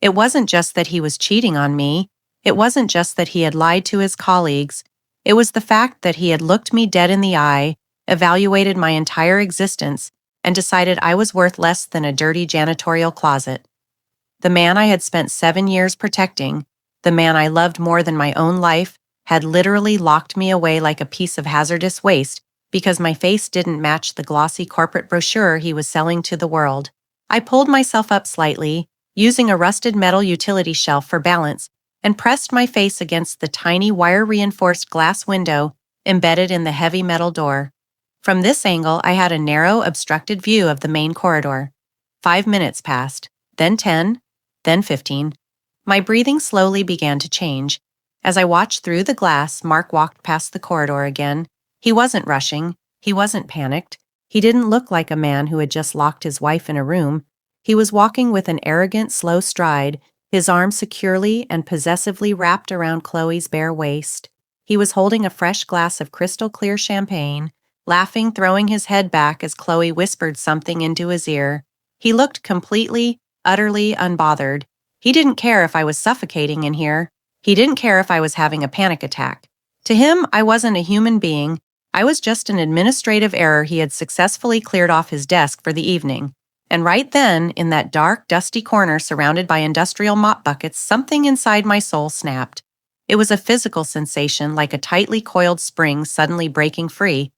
It wasn't just that he was cheating on me. It wasn't just that he had lied to his colleagues. It was the fact that he had looked me dead in the eye, evaluated my entire existence, and decided I was worth less than a dirty janitorial closet. The man I had spent 7 years protecting, the man I loved more than my own life, had literally locked me away like a piece of hazardous waste because my face didn't match the glossy corporate brochure he was selling to the world. I pulled myself up slightly, using a rusted metal utility shelf for balance, and pressed my face against the tiny wire-reinforced glass window embedded in the heavy metal door. From this angle, I had a narrow, obstructed view of the main corridor. 5 minutes passed, then 10, then 15. My breathing slowly began to change. As I watched through the glass, Mark walked past the corridor again. He wasn't rushing. He wasn't panicked. He didn't look like a man who had just locked his wife in a room. He was walking with an arrogant, slow stride, his arm securely and possessively wrapped around Chloe's bare waist. He was holding a fresh glass of crystal-clear champagne, laughing, throwing his head back as Chloe whispered something into his ear. He looked completely, utterly unbothered. He didn't care if I was suffocating in here. He didn't care if I was having a panic attack. To him, I wasn't a human being. I was just an administrative error he had successfully cleared off his desk for the evening. And right then, in that dark, dusty corner surrounded by industrial mop buckets, something inside my soul snapped. It was a physical sensation like a tightly coiled spring suddenly breaking free.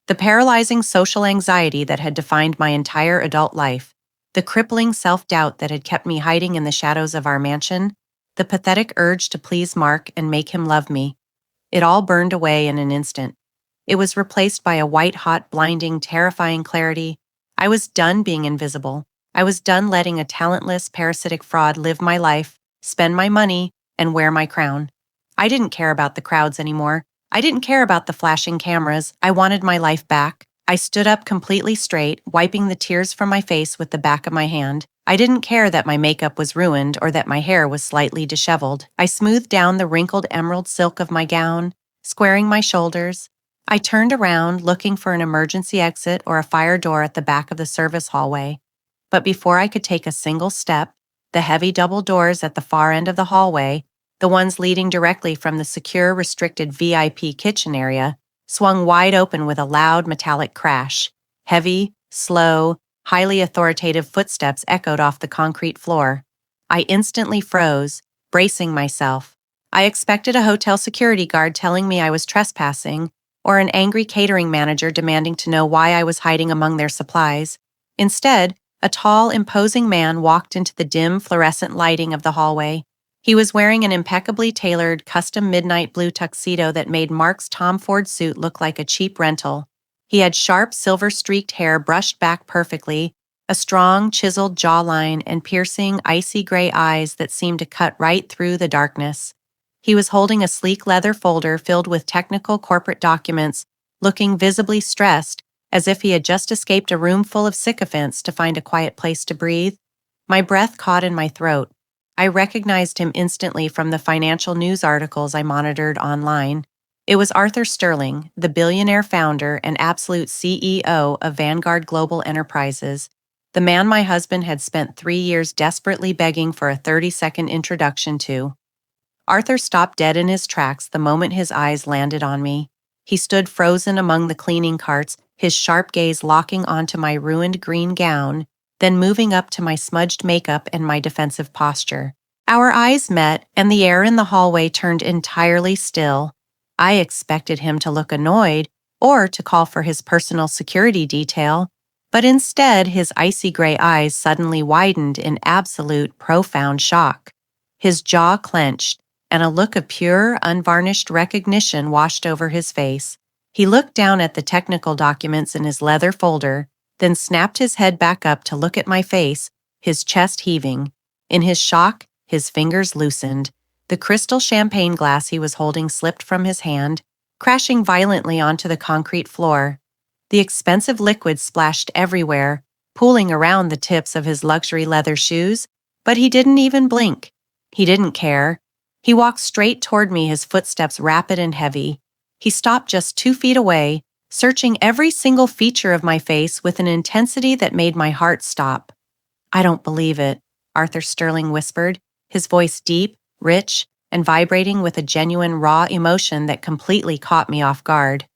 The paralyzing social anxiety that had defined my entire adult life. The crippling self-doubt that had kept me hiding in the shadows of our mansion. The pathetic urge to please Mark and make him love me. It all burned away in an instant. It was replaced by a white-hot, blinding, terrifying clarity. I was done being invisible. I was done letting a talentless, parasitic fraud live my life, spend my money, and wear my crown. I didn't care about the crowds anymore. I didn't care about the flashing cameras. I wanted my life back. I stood up completely straight, wiping the tears from my face with the back of my hand. I didn't care that my makeup was ruined or that my hair was slightly disheveled. I smoothed down the wrinkled emerald silk of my gown, squaring my shoulders. I turned around, looking for an emergency exit or a fire door at the back of the service hallway. But before I could take a single step, the heavy double doors at the far end of the hallway, the ones leading directly from the secure, restricted VIP kitchen area, swung wide open with a loud metallic crash. Heavy, slow, highly authoritative footsteps echoed off the concrete floor. I instantly froze, bracing myself. I expected a hotel security guard telling me I was trespassing, or an angry catering manager demanding to know why I was hiding among their supplies. Instead, a tall, imposing man walked into the dim, fluorescent lighting of the hallway. He was wearing an impeccably tailored, custom midnight blue tuxedo that made Mark's Tom Ford suit look like a cheap rental. He had sharp, silver-streaked hair brushed back perfectly, a strong, chiseled jawline, and piercing, icy gray eyes that seemed to cut right through the darkness. He was holding a sleek leather folder filled with technical corporate documents, looking visibly stressed, as if he had just escaped a room full of sycophants to find a quiet place to breathe. My breath caught in my throat. I recognized him instantly from the financial news articles I monitored online. It was Arthur Sterling, the billionaire founder and absolute CEO of Vanguard Global Enterprises, the man my husband had spent 3 years desperately begging for a 30-second introduction to. Arthur stopped dead in his tracks the moment his eyes landed on me. He stood frozen among the cleaning carts, his sharp gaze locking onto my ruined green gown, then moving up to my smudged makeup and my defensive posture. Our eyes met, and the air in the hallway turned entirely still. I expected him to look annoyed or to call for his personal security detail, but instead his icy gray eyes suddenly widened in absolute, profound shock. His jaw clenched, and a look of pure, unvarnished recognition washed over his face. He looked down at the technical documents in his leather folder, then snapped his head back up to look at my face, his chest heaving. In his shock, his fingers loosened. The crystal champagne glass he was holding slipped from his hand, crashing violently onto the concrete floor. The expensive liquid splashed everywhere, pooling around the tips of his luxury leather shoes, but he didn't even blink. He didn't care. He walked straight toward me, his footsteps rapid and heavy. He stopped just 2 feet away, searching every single feature of my face with an intensity that made my heart stop. "I don't believe it," Arthur Sterling whispered, his voice deep, rich, and vibrating with a genuine raw emotion that completely caught me off guard.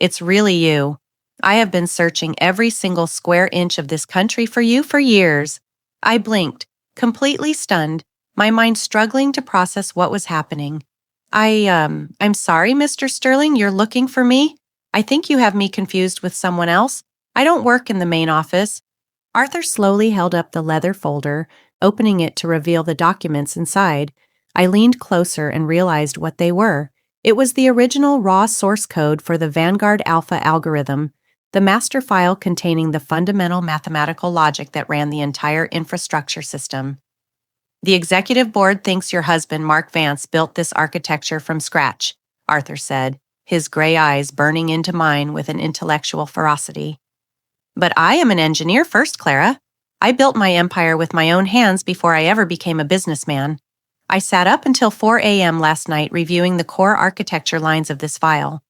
"It's really you. I have been searching every single square inch of this country for you for years." I blinked, completely stunned, my mind struggling to process what was happening. I'm sorry, Mr. Sterling, you're looking for me? I think you have me confused with someone else. I don't work in the main office." Arthur slowly held up the leather folder, opening it to reveal the documents inside. I leaned closer and realized what they were. It was the original raw source code for the Vanguard Alpha algorithm, the master file containing the fundamental mathematical logic that ran the entire infrastructure system. "The executive board thinks your husband, Mark Vance, built this architecture from scratch," Arthur said, his gray eyes burning into mine with an intellectual ferocity. "But I am an engineer first, Clara. I built my empire with my own hands before I ever became a businessman. I sat up until 4 a.m. last night reviewing the core architecture lines of this file,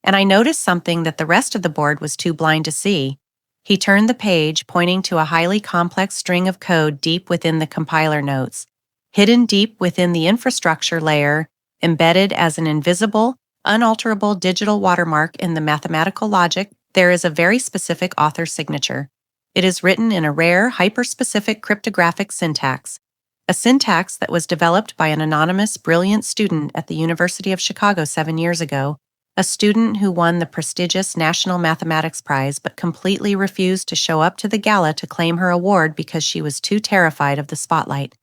and I noticed something that the rest of the board was too blind to see." He turned the page, pointing to a highly complex string of code deep within the compiler notes. Hidden deep within the infrastructure layer, embedded as an invisible, unalterable digital watermark in the mathematical logic, there is a very specific author signature. It is written in a rare, hyper-specific cryptographic syntax, a syntax that was developed by an anonymous, brilliant student at the University of Chicago 7 years ago, a student who won the prestigious National Mathematics Prize but completely refused to show up to the gala to claim her award because she was too terrified of the spotlight.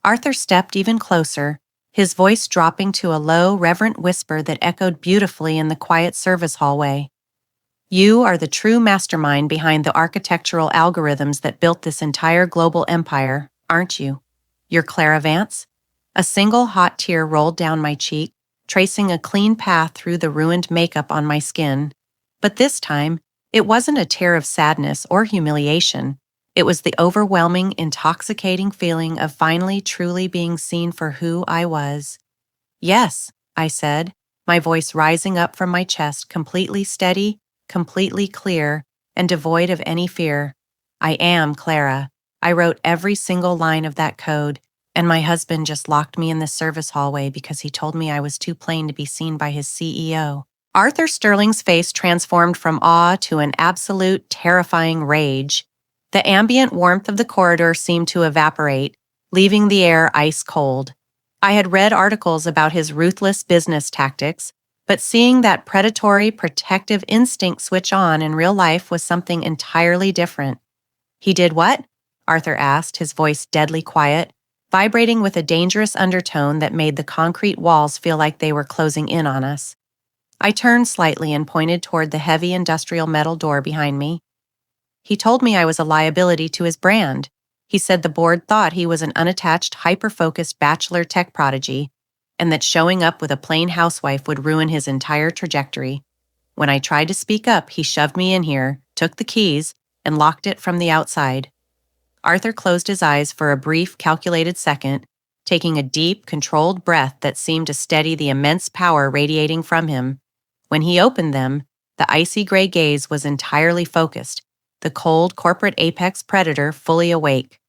Arthur stepped even closer, his voice dropping to a low, reverent whisper that echoed beautifully in the quiet service hallway. "You are the true mastermind behind the architectural algorithms that built this entire global empire, aren't you? You're Clara Vance?" A single hot tear rolled down my cheek, tracing a clean path through the ruined makeup on my skin. But this time, it wasn't a tear of sadness or humiliation. It was the overwhelming, intoxicating feeling of finally truly being seen for who I was. "Yes," I said, my voice rising up from my chest, completely steady, completely clear, and devoid of any fear. "I am Clara. I wrote every single line of that code, and my husband just locked me in the service hallway because he told me I was too plain to be seen by his CEO." Arthur Sterling's face transformed from awe to an absolute, terrifying rage. The ambient warmth of the corridor seemed to evaporate, leaving the air ice cold. I had read articles about his ruthless business tactics, but seeing that predatory, protective instinct switch on in real life was something entirely different. "He did what?" Arthur asked, his voice deadly quiet, vibrating with a dangerous undertone that made the concrete walls feel like they were closing in on us. I turned slightly and pointed toward the heavy industrial metal door behind me. "He told me I was a liability to his brand. He said the board thought he was an unattached, hyper-focused bachelor tech prodigy, and that showing up with a plain housewife would ruin his entire trajectory. When I tried to speak up, he shoved me in here, took the keys, and locked it from the outside." Arthur closed his eyes for a brief, calculated second, taking a deep, controlled breath that seemed to steady the immense power radiating from him. When he opened them, the icy gray gaze was entirely focused, the cold corporate apex predator fully awake.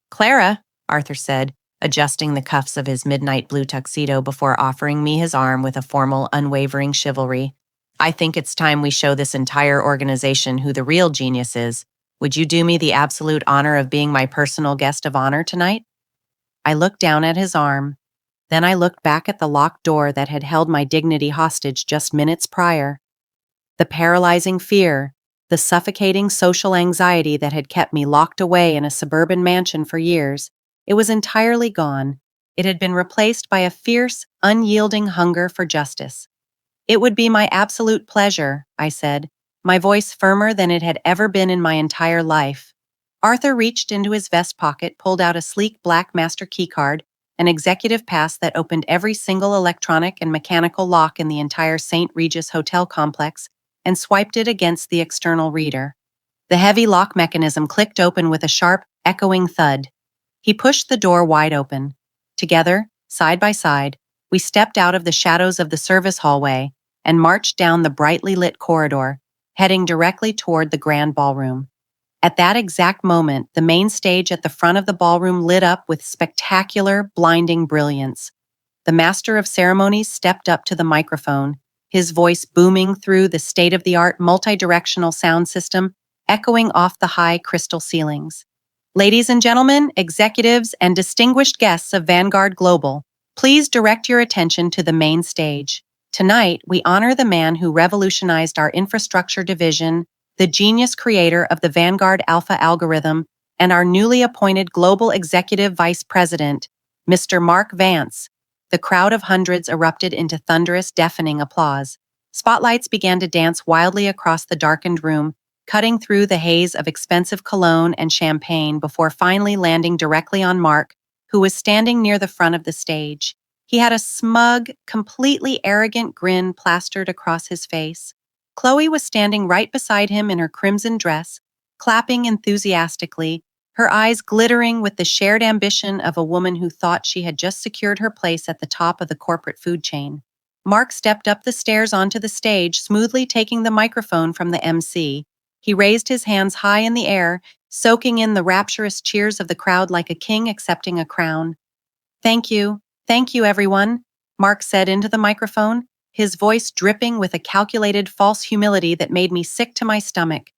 "Clara," Arthur said, adjusting the cuffs of his midnight blue tuxedo before offering me his arm with a formal, unwavering chivalry, "I think it's time we show this entire organization who the real genius is. Would you do me the absolute honor of being my personal guest of honor tonight?" I looked down at his arm. Then I looked back at the locked door that had held my dignity hostage just minutes prior. The paralyzing fear, the suffocating social anxiety that had kept me locked away in a suburban mansion for years, it was entirely gone. It had been replaced by a fierce, unyielding hunger for justice. "It would be my absolute pleasure," I said, my voice firmer than it had ever been in my entire life. Arthur reached into his vest pocket, pulled out a sleek black master keycard, an executive pass that opened every single electronic and mechanical lock in the entire St. Regis hotel complex, and swiped it against the external reader. The heavy lock mechanism clicked open with a sharp, echoing thud. He pushed the door wide open. Together, side by side, we stepped out of the shadows of the service hallway and marched down the brightly lit corridor, heading directly toward the grand ballroom. At that exact moment, the main stage at the front of the ballroom lit up with spectacular, blinding brilliance. The master of ceremonies stepped up to the microphone, his voice booming through the state-of-the-art multi-directional sound system, echoing off the high crystal ceilings. Ladies and gentlemen, executives, and distinguished guests of Vanguard Global, please direct your attention to the main stage. Tonight, we honor the man who revolutionized our infrastructure division, the genius creator of the Vanguard Alpha algorithm, and our newly appointed Global Executive Vice President, Mr. Mark Vance. The crowd of hundreds erupted into thunderous, deafening applause. Spotlights began to dance wildly across the darkened room, cutting through the haze of expensive cologne and champagne before finally landing directly on Mark, who was standing near the front of the stage. He had a smug, completely arrogant grin plastered across his face. Chloe was standing right beside him in her crimson dress, clapping enthusiastically, her eyes glittering with the shared ambition of a woman who thought she had just secured her place at the top of the corporate food chain. Mark stepped up the stairs onto the stage, smoothly taking the microphone from the MC. He raised his hands high in the air, soaking in the rapturous cheers of the crowd like a king accepting a crown. Thank you, everyone," Mark said into the microphone, his voice dripping with a calculated false humility that made me sick to my stomach.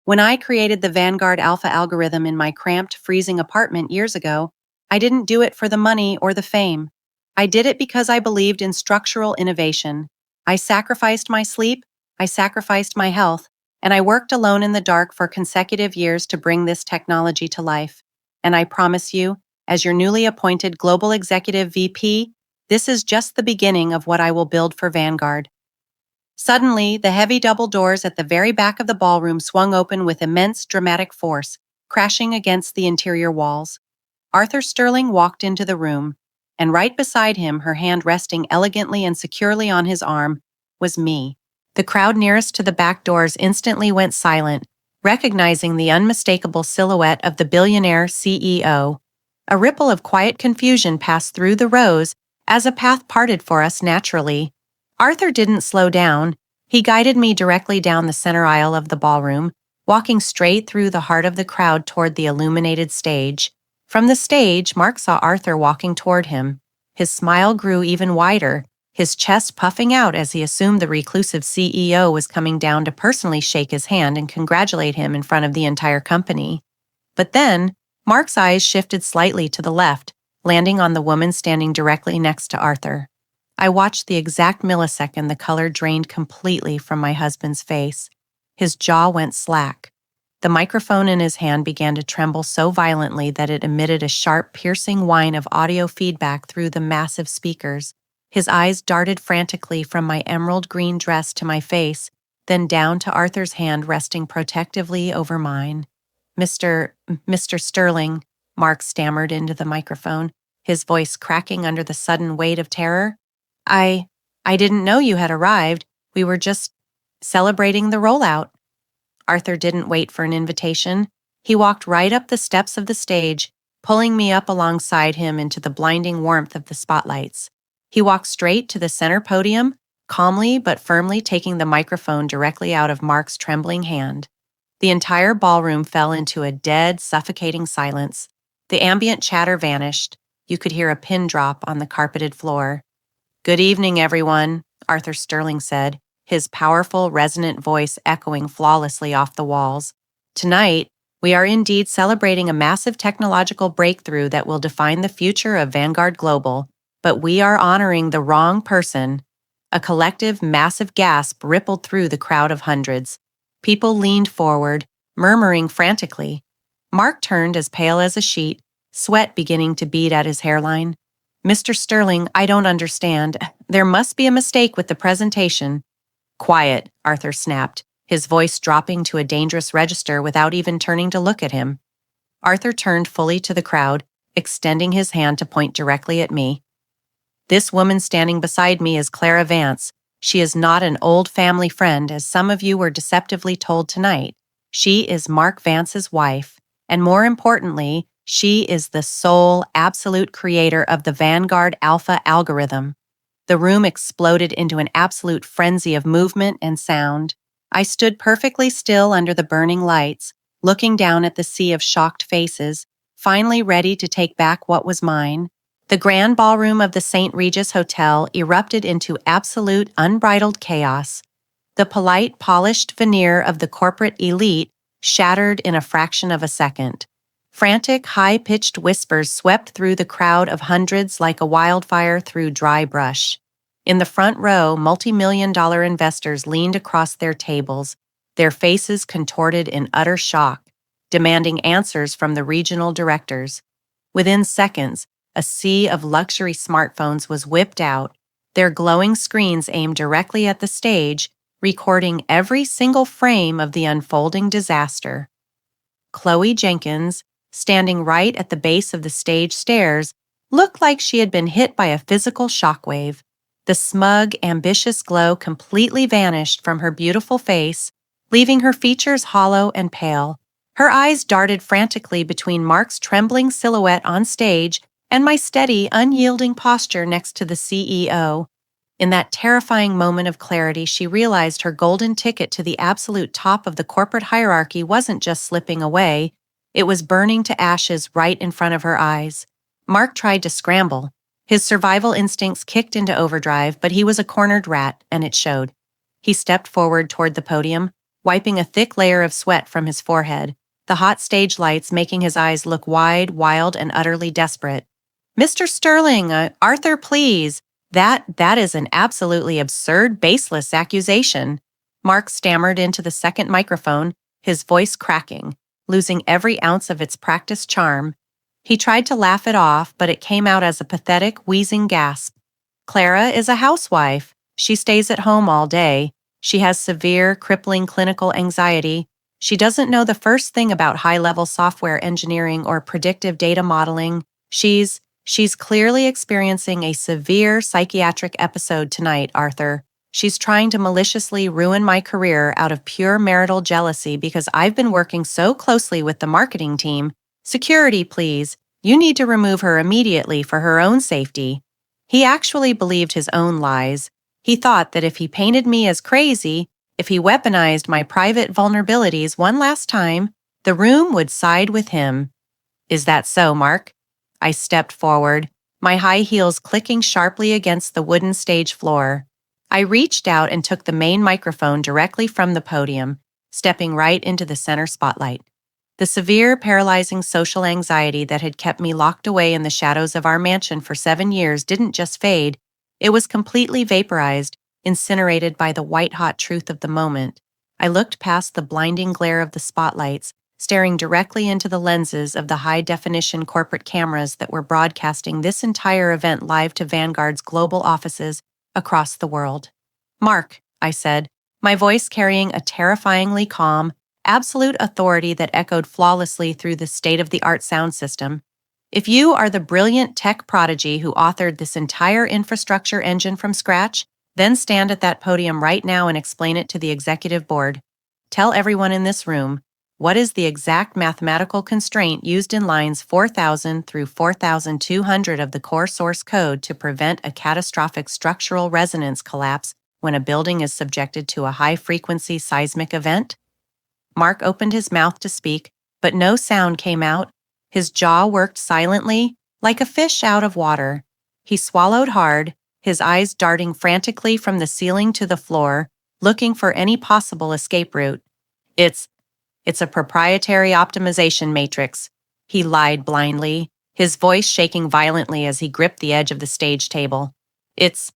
When I created the Vanguard Alpha algorithm in my cramped, freezing apartment years ago, I didn't do it for the money or the fame. I did it because I believed in structural innovation. I sacrificed my sleep, I sacrificed my health, and I worked alone in the dark for consecutive years to bring this technology to life. And I promise you, as your newly appointed Global Executive VP, this is just the beginning of what I will build for Vanguard. Suddenly, the heavy double doors at the very back of the ballroom swung open with immense dramatic force, crashing against the interior walls. Arthur Sterling walked into the room, and right beside him, her hand resting elegantly and securely on his arm, was me. The crowd nearest to the back doors instantly went silent, recognizing the unmistakable silhouette of the billionaire CEO. A ripple of quiet confusion passed through the rows as a path parted for us naturally. Arthur didn't slow down. He guided me directly down the center aisle of the ballroom, walking straight through the heart of the crowd toward the illuminated stage. From the stage, Mark saw Arthur walking toward him. His smile grew even wider, his chest puffing out as he assumed the reclusive CEO was coming down to personally shake his hand and congratulate him in front of the entire company. But then, Mark's eyes shifted slightly to the left, landing on the woman standing directly next to Arthur. I watched the exact millisecond the color drained completely from my husband's face. His jaw went slack. The microphone in his hand began to tremble so violently that it emitted a sharp, piercing whine of audio feedback through the massive speakers. His eyes darted frantically from my emerald green dress to my face, then down to Arthur's hand resting protectively over mine. Mr. Sterling," Mark stammered into the microphone, his voice cracking under the sudden weight of terror. I didn't know you had arrived. We were just celebrating the rollout." Arthur didn't wait for an invitation. He walked right up the steps of the stage, pulling me up alongside him into the blinding warmth of the spotlights. He walked straight to the center podium, calmly but firmly taking the microphone directly out of Mark's trembling hand. The entire ballroom fell into a dead, suffocating silence. The ambient chatter vanished. You could hear a pin drop on the carpeted floor. "Good evening, everyone," Arthur Sterling said, his powerful, resonant voice echoing flawlessly off the walls. "Tonight, we are indeed celebrating a massive technological breakthrough that will define the future of Vanguard Global, but we are honoring the wrong person." A collective, massive gasp rippled through the crowd of hundreds. People leaned forward, murmuring frantically. Mark turned as pale as a sheet, sweat beginning to bead at his hairline. "Mr. Sterling, I don't understand. There must be a mistake with the presentation." "Quiet," Arthur snapped, his voice dropping to a dangerous register without even turning to look at him. Arthur turned fully to the crowd, extending his hand to point directly at me. "This woman standing beside me is Clara Vance. She is not an old family friend, as some of you were deceptively told tonight. She is Mark Vance's wife, and more importantly, She is the sole, absolute creator of the Vanguard Alpha algorithm. The room exploded into an absolute frenzy of movement and sound. I stood perfectly still under the burning lights, looking down at the sea of shocked faces, finally ready to take back what was mine. The grand ballroom of the St. Regis Hotel erupted into absolute, unbridled chaos. The polite, polished veneer of the corporate elite shattered in a fraction of a second. Frantic, high-pitched whispers swept through the crowd of hundreds like a wildfire through dry brush. In the front row, multi-million-dollar investors leaned across their tables, their faces contorted in utter shock, demanding answers from the regional directors. Within seconds, a sea of luxury smartphones was whipped out, their glowing screens aimed directly at the stage, recording every single frame of the unfolding disaster. Chloe Jenkins, standing right at the base of the stage stairs, looked like she had been hit by a physical shockwave. The smug, ambitious glow completely vanished from her beautiful face, leaving her features hollow and pale. Her eyes darted frantically between Mark's trembling silhouette on stage and my steady, unyielding posture next to the CEO. In that terrifying moment of clarity, she realized her golden ticket to the absolute top of the corporate hierarchy wasn't just slipping away, it was burning to ashes right in front of her eyes. Mark tried to scramble. His survival instincts kicked into overdrive, but he was a cornered rat, and it showed. He stepped forward toward the podium, wiping a thick layer of sweat from his forehead, the hot stage lights making his eyes look wide, wild, and utterly desperate. "Mr. Sterling, Arthur, please. That is an absolutely absurd, baseless accusation." Mark stammered into the second microphone, his voice cracking, losing every ounce of its practiced charm. He tried to laugh it off, but it came out as a pathetic, wheezing gasp. "Clara is a housewife. She stays at home all day. She has severe, crippling clinical anxiety. She doesn't know the first thing about high-level software engineering or predictive data modeling. She's clearly experiencing a severe psychiatric episode tonight, Arthur. She's trying to maliciously ruin my career out of pure marital jealousy because I've been working so closely with the marketing team. Security, please. You need to remove her immediately for her own safety." He actually believed his own lies. He thought that if he painted me as crazy, if he weaponized my private vulnerabilities one last time, the room would side with him. "Is that so, Mark?" I stepped forward, my high heels clicking sharply against the wooden stage floor. I reached out and took the main microphone directly from the podium, stepping right into the center spotlight. The severe, paralyzing social anxiety that had kept me locked away in the shadows of our mansion for 7 years didn't just fade, it was completely vaporized, incinerated by the white-hot truth of the moment. I looked past the blinding glare of the spotlights, staring directly into the lenses of the high-definition corporate cameras that were broadcasting this entire event live to Vanguard's global offices across the world. "Mark," I said, my voice carrying a terrifyingly calm, absolute authority that echoed flawlessly through the state-of-the-art sound system. "If you are the brilliant tech prodigy who authored this entire infrastructure engine from scratch, then stand at that podium right now and explain it to the executive board. Tell everyone in this room, what is the exact mathematical constraint used in lines 4000 through 4200 of the core source code to prevent a catastrophic structural resonance collapse when a building is subjected to a high-frequency seismic event?" Mark opened his mouth to speak, but no sound came out. His jaw worked silently, like a fish out of water. He swallowed hard, his eyes darting frantically from the ceiling to the floor, looking for any possible escape route. It's a proprietary optimization matrix," he lied blindly, his voice shaking violently as he gripped the edge of the stage table. It's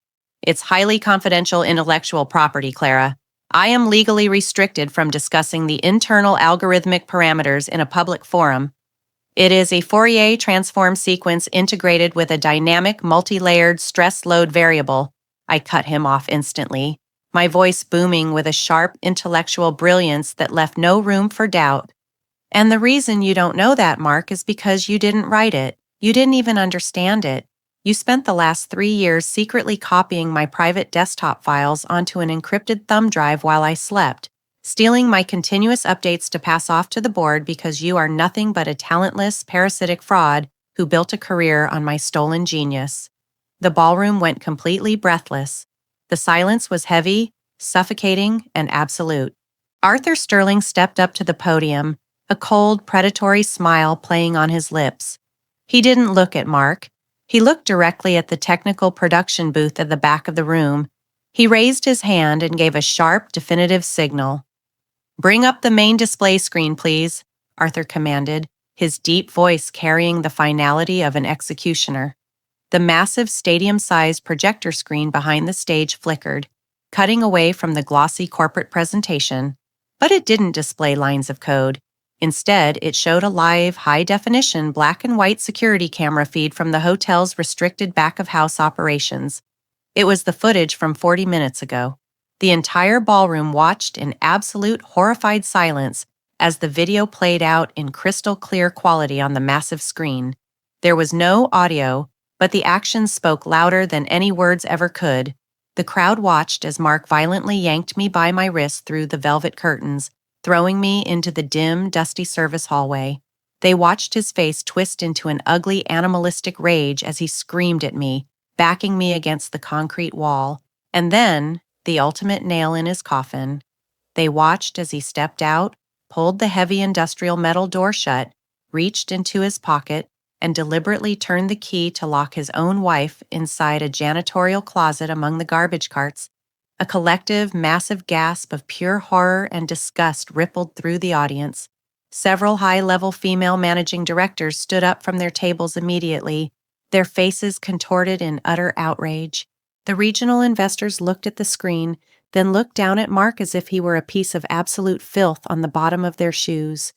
highly confidential intellectual property, Clara. I am legally restricted from discussing the internal algorithmic parameters in a public forum. It is a Fourier transform sequence integrated with a dynamic multi-layered stress load variable. I cut him off instantly, my voice booming with a sharp intellectual brilliance that left no room for doubt. "And the reason you don't know that, Mark, is because you didn't write it. You didn't even understand it. You spent the last 3 years secretly copying my private desktop files onto an encrypted thumb drive while I slept, stealing my continuous updates to pass off to the board because you are nothing but a talentless, parasitic fraud who built a career on my stolen genius. The ballroom went completely breathless. The silence was heavy, suffocating, and absolute. Arthur Sterling stepped up to the podium, a cold, predatory smile playing on his lips. He didn't look at Mark. He looked directly at the technical production booth at the back of the room. He raised his hand and gave a sharp, definitive signal. "Bring up the main display screen, please," Arthur commanded, his deep voice carrying the finality of an executioner. The massive stadium-sized projector screen behind the stage flickered, cutting away from the glossy corporate presentation. But it didn't display lines of code. Instead, it showed a live, high-definition black and white security camera feed from the hotel's restricted back-of-house operations. It was the footage from 40 minutes ago. The entire ballroom watched in absolute, horrified silence as the video played out in crystal-clear quality on the massive screen. There was no audio, but the actions spoke louder than any words ever could. The crowd watched as Mark violently yanked me by my wrist through the velvet curtains, throwing me into the dim, dusty service hallway. They watched his face twist into an ugly, animalistic rage as he screamed at me, backing me against the concrete wall. And then, the ultimate nail in his coffin, they watched as he stepped out, pulled the heavy industrial metal door shut, reached into his pocket, and deliberately turned the key to lock his own wife inside a janitorial closet among the garbage carts. A collective, massive gasp of pure horror and disgust rippled through the audience. Several high-level female managing directors stood up from their tables immediately, their faces contorted in utter outrage. The regional investors looked at the screen, then looked down at Mark as if he were a piece of absolute filth on the bottom of their shoes.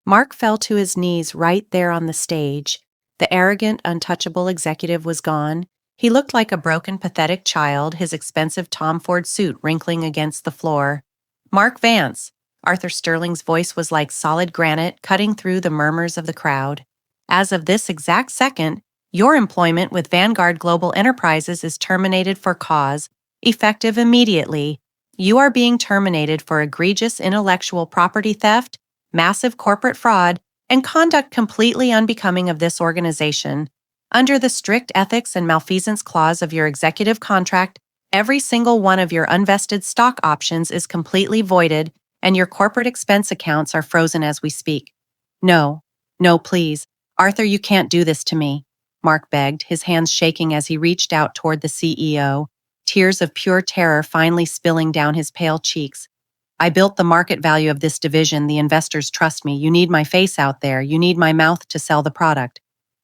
Mark fell to his knees right there on the stage. The arrogant, untouchable executive was gone. He looked like a broken, pathetic child, his expensive Tom Ford suit wrinkling against the floor. "Mark Vance," Arthur Sterling's voice was like solid granite, cutting through the murmurs of the crowd. "As of this exact second, your employment with Vanguard Global Enterprises is terminated for cause, effective immediately. You are being terminated for egregious intellectual property theft, massive corporate fraud, and conduct completely unbecoming of this organization. Under the strict ethics and malfeasance clause of your executive contract, every single one of your unvested stock options is completely voided, and your corporate expense accounts are frozen as we speak." No, please. Arthur, you can't do this to me," Mark begged, his hands shaking as he reached out toward the CEO, tears of pure terror finally spilling down his pale cheeks. "I built the market value of this division. The investors trust me. You need my face out there. You need my mouth to sell the product."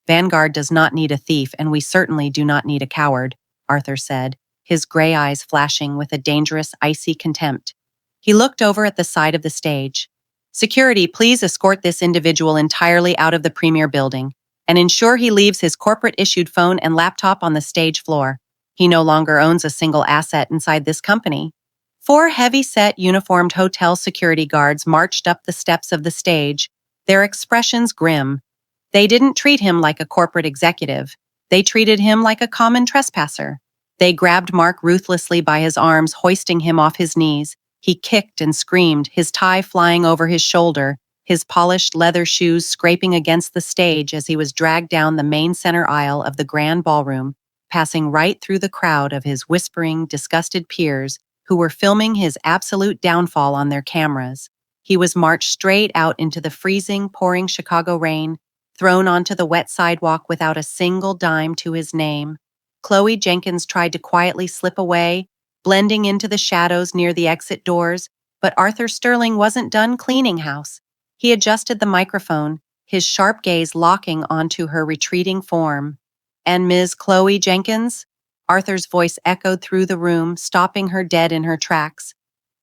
"Vanguard does not need a thief, and we certainly do not need a coward," Arthur said, his gray eyes flashing with a dangerous, icy contempt. He looked over at the side of the stage. "Security, please escort this individual entirely out of the premier building, and ensure he leaves his corporate-issued phone and laptop on the stage floor. He no longer owns a single asset inside this company." 4 heavy-set, uniformed hotel security guards marched up the steps of the stage, their expressions grim. They didn't treat him like a corporate executive. They treated him like a common trespasser. They grabbed Mark ruthlessly by his arms, hoisting him off his knees. He kicked and screamed, his tie flying over his shoulder, his polished leather shoes scraping against the stage as he was dragged down the main center aisle of the grand ballroom, passing right through the crowd of his whispering, disgusted peers who were filming his absolute downfall on their cameras. He was marched straight out into the freezing, pouring Chicago rain, thrown onto the wet sidewalk without a single dime to his name. Chloe Jenkins tried to quietly slip away, blending into the shadows near the exit doors, but Arthur Sterling wasn't done cleaning house. He adjusted the microphone, his sharp gaze locking onto her retreating form. "And Ms. Chloe Jenkins?" Arthur's voice echoed through the room, stopping her dead in her tracks.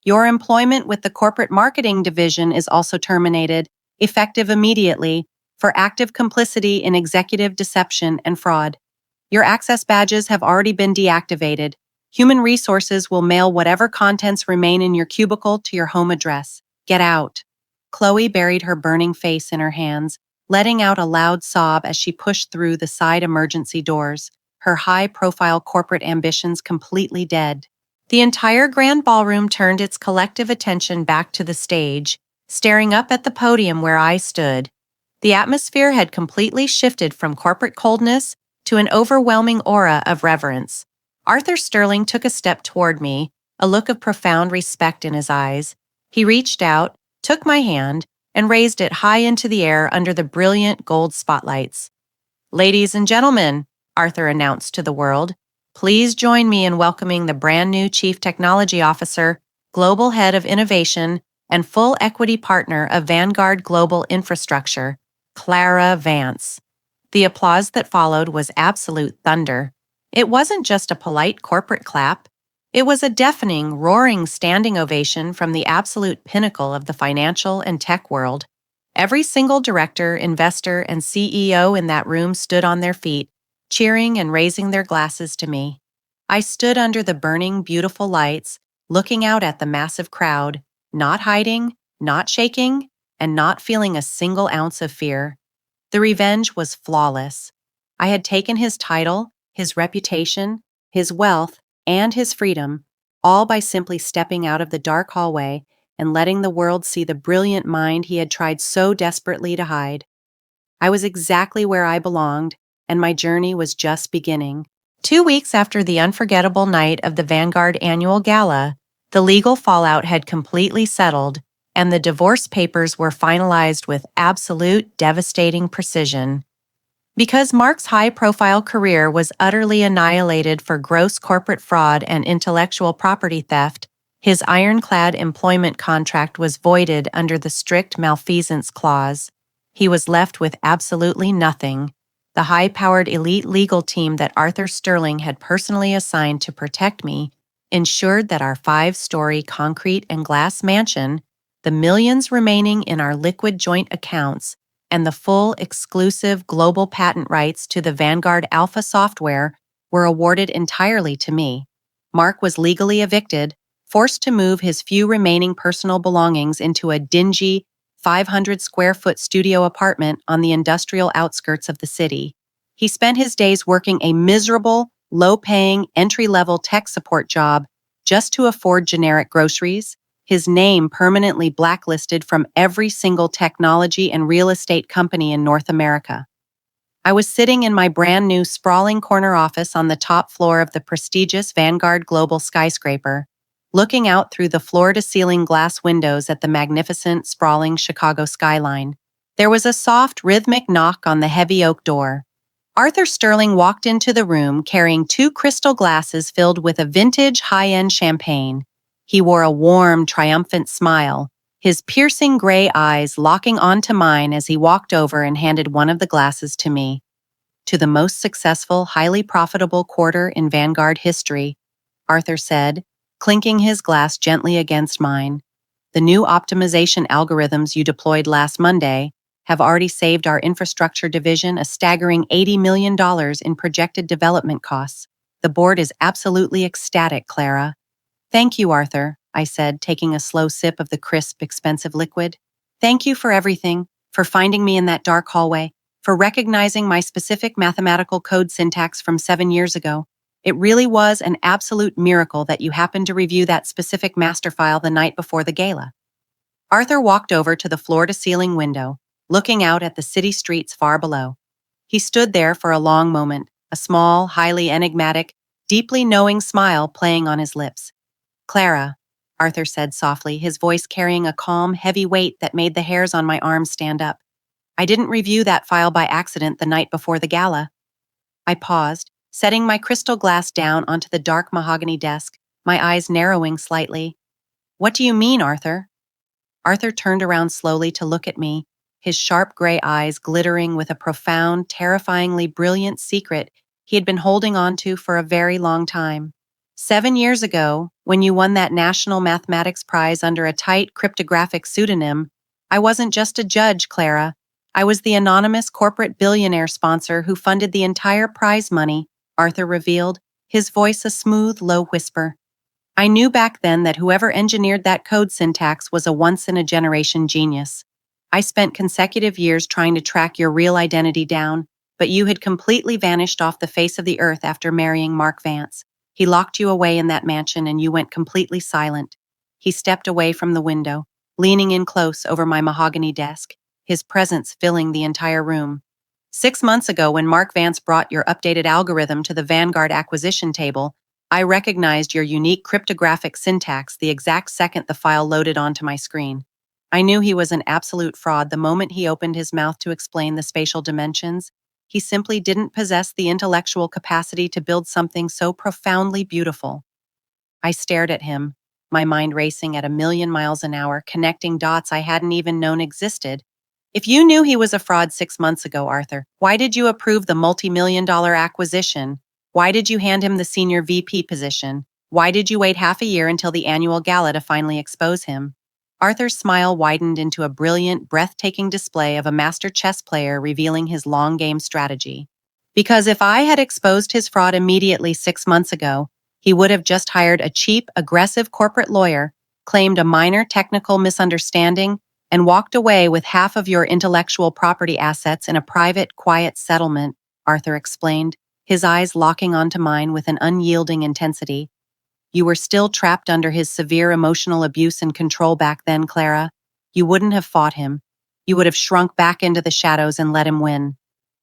"Your employment with the corporate marketing division is also terminated, effective immediately, for active complicity in executive deception and fraud. Your access badges have already been deactivated. Human Resources will mail whatever contents remain in your cubicle to your home address. Get out." Chloe buried her burning face in her hands, letting out a loud sob as she pushed through the side emergency doors, her high-profile corporate ambitions completely dead. The entire grand ballroom turned its collective attention back to the stage, staring up at the podium where I stood. The atmosphere had completely shifted from corporate coldness to an overwhelming aura of reverence. Arthur Sterling took a step toward me, a look of profound respect in his eyes. He reached out, took my hand, and raised it high into the air under the brilliant gold spotlights. "Ladies and gentlemen," Arthur announced to the world, "please join me in welcoming the brand new Chief Technology Officer, Global Head of Innovation, and full equity partner of Vanguard Global Infrastructure, Clara Vance." The applause that followed was absolute thunder. It wasn't just a polite corporate clap. It was a deafening, roaring standing ovation from the absolute pinnacle of the financial and tech world. Every single director, investor, and CEO in that room stood on their feet, cheering and raising their glasses to me. I stood under the burning, beautiful lights, looking out at the massive crowd, not hiding, not shaking, and not feeling a single ounce of fear. The revenge was flawless. I had taken his title, his reputation, his wealth, and his freedom, all by simply stepping out of the dark hallway and letting the world see the brilliant mind he had tried so desperately to hide. I was exactly where I belonged, and my journey was just beginning. 2 weeks after the unforgettable night of the Vanguard annual gala, the legal fallout had completely settled, and the divorce papers were finalized with absolute devastating precision. Because Mark's high-profile career was utterly annihilated for gross corporate fraud and intellectual property theft, his ironclad employment contract was voided under the strict malfeasance clause. He was left with absolutely nothing. The high-powered elite legal team that Arthur Sterling had personally assigned to protect me ensured that our 5-story concrete and glass mansion, the millions remaining in our liquid joint accounts, and the full exclusive global patent rights to the Vanguard Alpha software were awarded entirely to me. Mark was legally evicted, forced to move his few remaining personal belongings into a dingy 500-square-foot studio apartment on the industrial outskirts of the city. He spent his days working a miserable, low-paying, entry-level tech support job just to afford generic groceries, his name permanently blacklisted from every single technology and real estate company in North America. I was sitting in my brand new sprawling corner office on the top floor of the prestigious Vanguard Global skyscraper, looking out through the floor-to-ceiling glass windows at the magnificent, sprawling Chicago skyline. There was a soft, rhythmic knock on the heavy oak door. Arthur Sterling walked into the room carrying 2 crystal glasses filled with a vintage, high-end champagne. He wore a warm, triumphant smile, his piercing gray eyes locking onto mine as he walked over and handed one of the glasses to me. "To the most successful, highly profitable quarter in Vanguard history," Arthur said, clinking his glass gently against mine. "The new optimization algorithms you deployed last Monday have already saved our infrastructure division a staggering $80 million in projected development costs. The board is absolutely ecstatic, Clara." "Thank you, Arthur," I said, taking a slow sip of the crisp, expensive liquid. "Thank you for everything, for finding me in that dark hallway, for recognizing my specific mathematical code syntax from 7 years ago. It really was an absolute miracle that you happened to review that specific master file the night before the gala." Arthur walked over to the floor-to-ceiling window, looking out at the city streets far below. He stood there for a long moment, a small, highly enigmatic, deeply knowing smile playing on his lips. "Clara," Arthur said softly, his voice carrying a calm, heavy weight that made the hairs on my arms stand up. "I didn't review that file by accident the night before the gala." I paused, setting my crystal glass down onto the dark mahogany desk, my eyes narrowing slightly. "What do you mean, Arthur?" Arthur turned around slowly to look at me, his sharp gray eyes glittering with a profound, terrifyingly brilliant secret he had been holding on to for a very long time. "7 years ago, when you won that National Mathematics Prize under a tight, cryptographic pseudonym, I wasn't just a judge, Clara. I was the anonymous corporate billionaire sponsor who funded the entire prize money," Arthur revealed, his voice a smooth, low whisper. "I knew back then that whoever engineered that code syntax was a once-in-a-generation genius. I spent consecutive years trying to track your real identity down, but you had completely vanished off the face of the earth after marrying Mark Vance." He locked you away in that mansion and you went completely silent. He stepped away from the window, leaning in close over my mahogany desk, his presence filling the entire room. 6 months ago, when Mark Vance brought your updated algorithm to the Vanguard acquisition table, I recognized your unique cryptographic syntax the exact second the file loaded onto my screen. I knew he was an absolute fraud the moment he opened his mouth to explain the spatial dimensions. He simply didn't possess the intellectual capacity to build something so profoundly beautiful. I stared at him, my mind racing at 1,000,000 miles an hour, connecting dots I hadn't even known existed. If you knew he was a fraud 6 months ago, Arthur, why did you approve the multi-million-dollar acquisition? Why did you hand him the senior VP position? Why did you wait half a year until the annual gala to finally expose him? Arthur's smile widened into a brilliant, breathtaking display of a master chess player revealing his long game strategy. Because if I had exposed his fraud immediately 6 months ago, he would have just hired a cheap, aggressive corporate lawyer, claimed a minor technical misunderstanding, and walked away with half of your intellectual property assets in a private, quiet settlement, Arthur explained, his eyes locking onto mine with an unyielding intensity. You were still trapped under his severe emotional abuse and control back then, Clara. You wouldn't have fought him. You would have shrunk back into the shadows and let him win.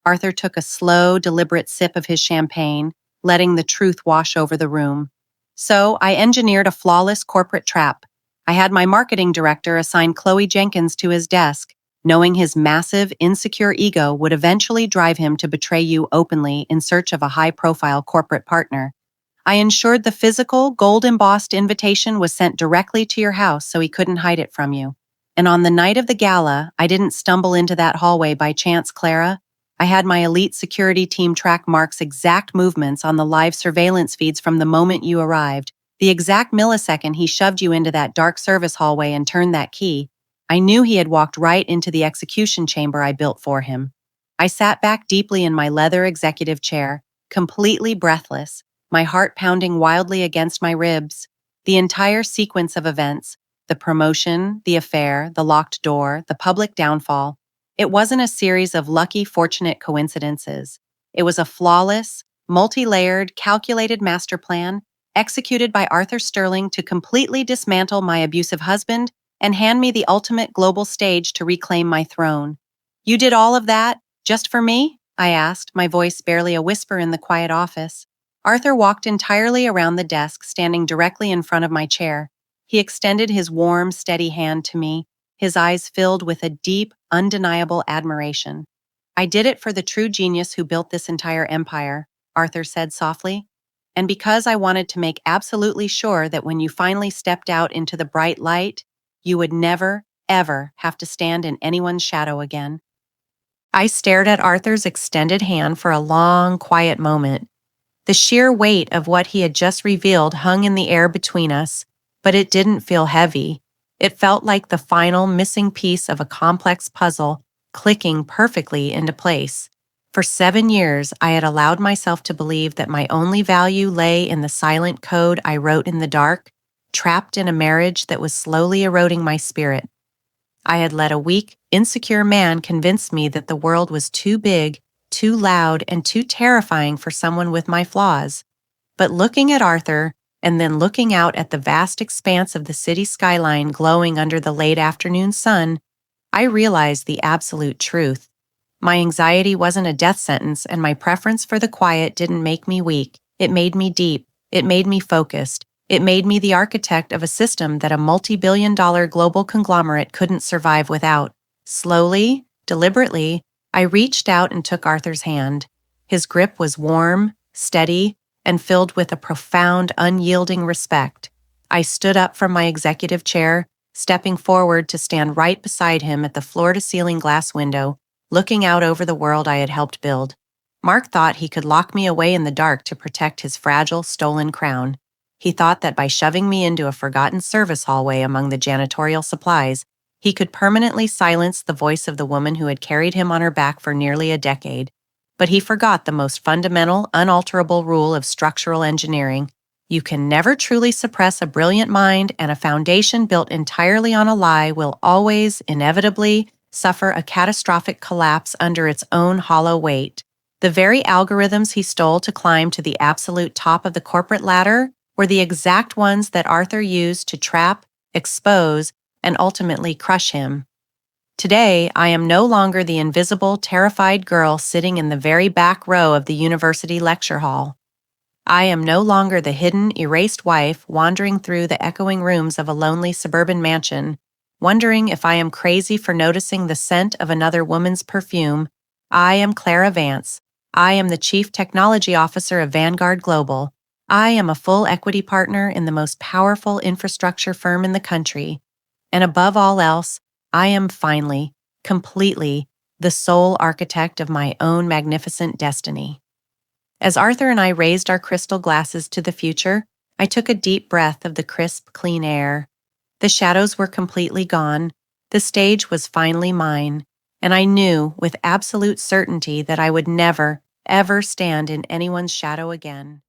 Arthur took a slow, deliberate sip of his champagne, letting the truth wash over the room. So, I engineered a flawless corporate trap. I had my marketing director assign Chloe Jenkins to his desk, knowing his massive, insecure ego would eventually drive him to betray you openly in search of a high-profile corporate partner. I ensured the physical, gold-embossed invitation was sent directly to your house so he couldn't hide it from you. And on the night of the gala, I didn't stumble into that hallway by chance, Clara. I had my elite security team track Mark's exact movements on the live surveillance feeds from the moment you arrived. The exact millisecond he shoved you into that dark service hallway and turned that key, I knew he had walked right into the execution chamber I built for him. I sat back deeply in my leather executive chair, completely breathless, my heart pounding wildly against my ribs. The entire sequence of events, the promotion, the affair, the locked door, the public downfall, it wasn't a series of lucky, fortunate coincidences. It was a flawless, multi-layered, calculated master plan executed by Arthur Sterling to completely dismantle my abusive husband and hand me the ultimate global stage to reclaim my throne. You did all of that just for me? I asked, my voice barely a whisper in the quiet office. Arthur walked entirely around the desk, standing directly in front of my chair. He extended his warm, steady hand to me, his eyes filled with a deep, undeniable admiration. I did it for the true genius who built this entire empire, Arthur said softly. And because I wanted to make absolutely sure that when you finally stepped out into the bright light, you would never, ever have to stand in anyone's shadow again. I stared at Arthur's extended hand for a long, quiet moment. The sheer weight of what he had just revealed hung in the air between us, but it didn't feel heavy. It felt like the final missing piece of a complex puzzle clicking perfectly into place. For 7 years, I had allowed myself to believe that my only value lay in the silent code I wrote in the dark, trapped in a marriage that was slowly eroding my spirit. I had let a weak, insecure man convince me that the world was too big, too loud, and too terrifying for someone with my flaws. But looking at Arthur, and then looking out at the vast expanse of the city skyline glowing under the late afternoon sun, I realized the absolute truth. My anxiety wasn't a death sentence, and my preference for the quiet didn't make me weak. It made me deep. It made me focused. It made me the architect of a system that a multi-billion-dollar global conglomerate couldn't survive without. Slowly, deliberately, I reached out and took Arthur's hand. His grip was warm, steady, and filled with a profound, unyielding respect. I stood up from my executive chair, stepping forward to stand right beside him at the floor-to-ceiling glass window, looking out over the world I had helped build. Mark thought he could lock me away in the dark to protect his fragile, stolen crown. He thought that by shoving me into a forgotten service hallway among the janitorial supplies, he could permanently silence the voice of the woman who had carried him on her back for nearly a decade. But he forgot the most fundamental, unalterable rule of structural engineering. You can never truly suppress a brilliant mind, and a foundation built entirely on a lie will always, inevitably, suffer a catastrophic collapse under its own hollow weight. The very algorithms he stole to climb to the absolute top of the corporate ladder were the exact ones that Arthur used to trap, expose, and ultimately crush him. Today, I am no longer the invisible, terrified girl sitting in the very back row of the university lecture hall. I am no longer the hidden, erased wife wandering through the echoing rooms of a lonely suburban mansion, wondering if I am crazy for noticing the scent of another woman's perfume. I am Clara Vance. I am the Chief Technology Officer of Vanguard Global. I am a full equity partner in the most powerful infrastructure firm in the country. And above all else, I am finally, completely, the sole architect of my own magnificent destiny. As Arthur and I raised our crystal glasses to the future, I took a deep breath of the crisp, clean air. The shadows were completely gone, the stage was finally mine, and I knew with absolute certainty that I would never, ever stand in anyone's shadow again.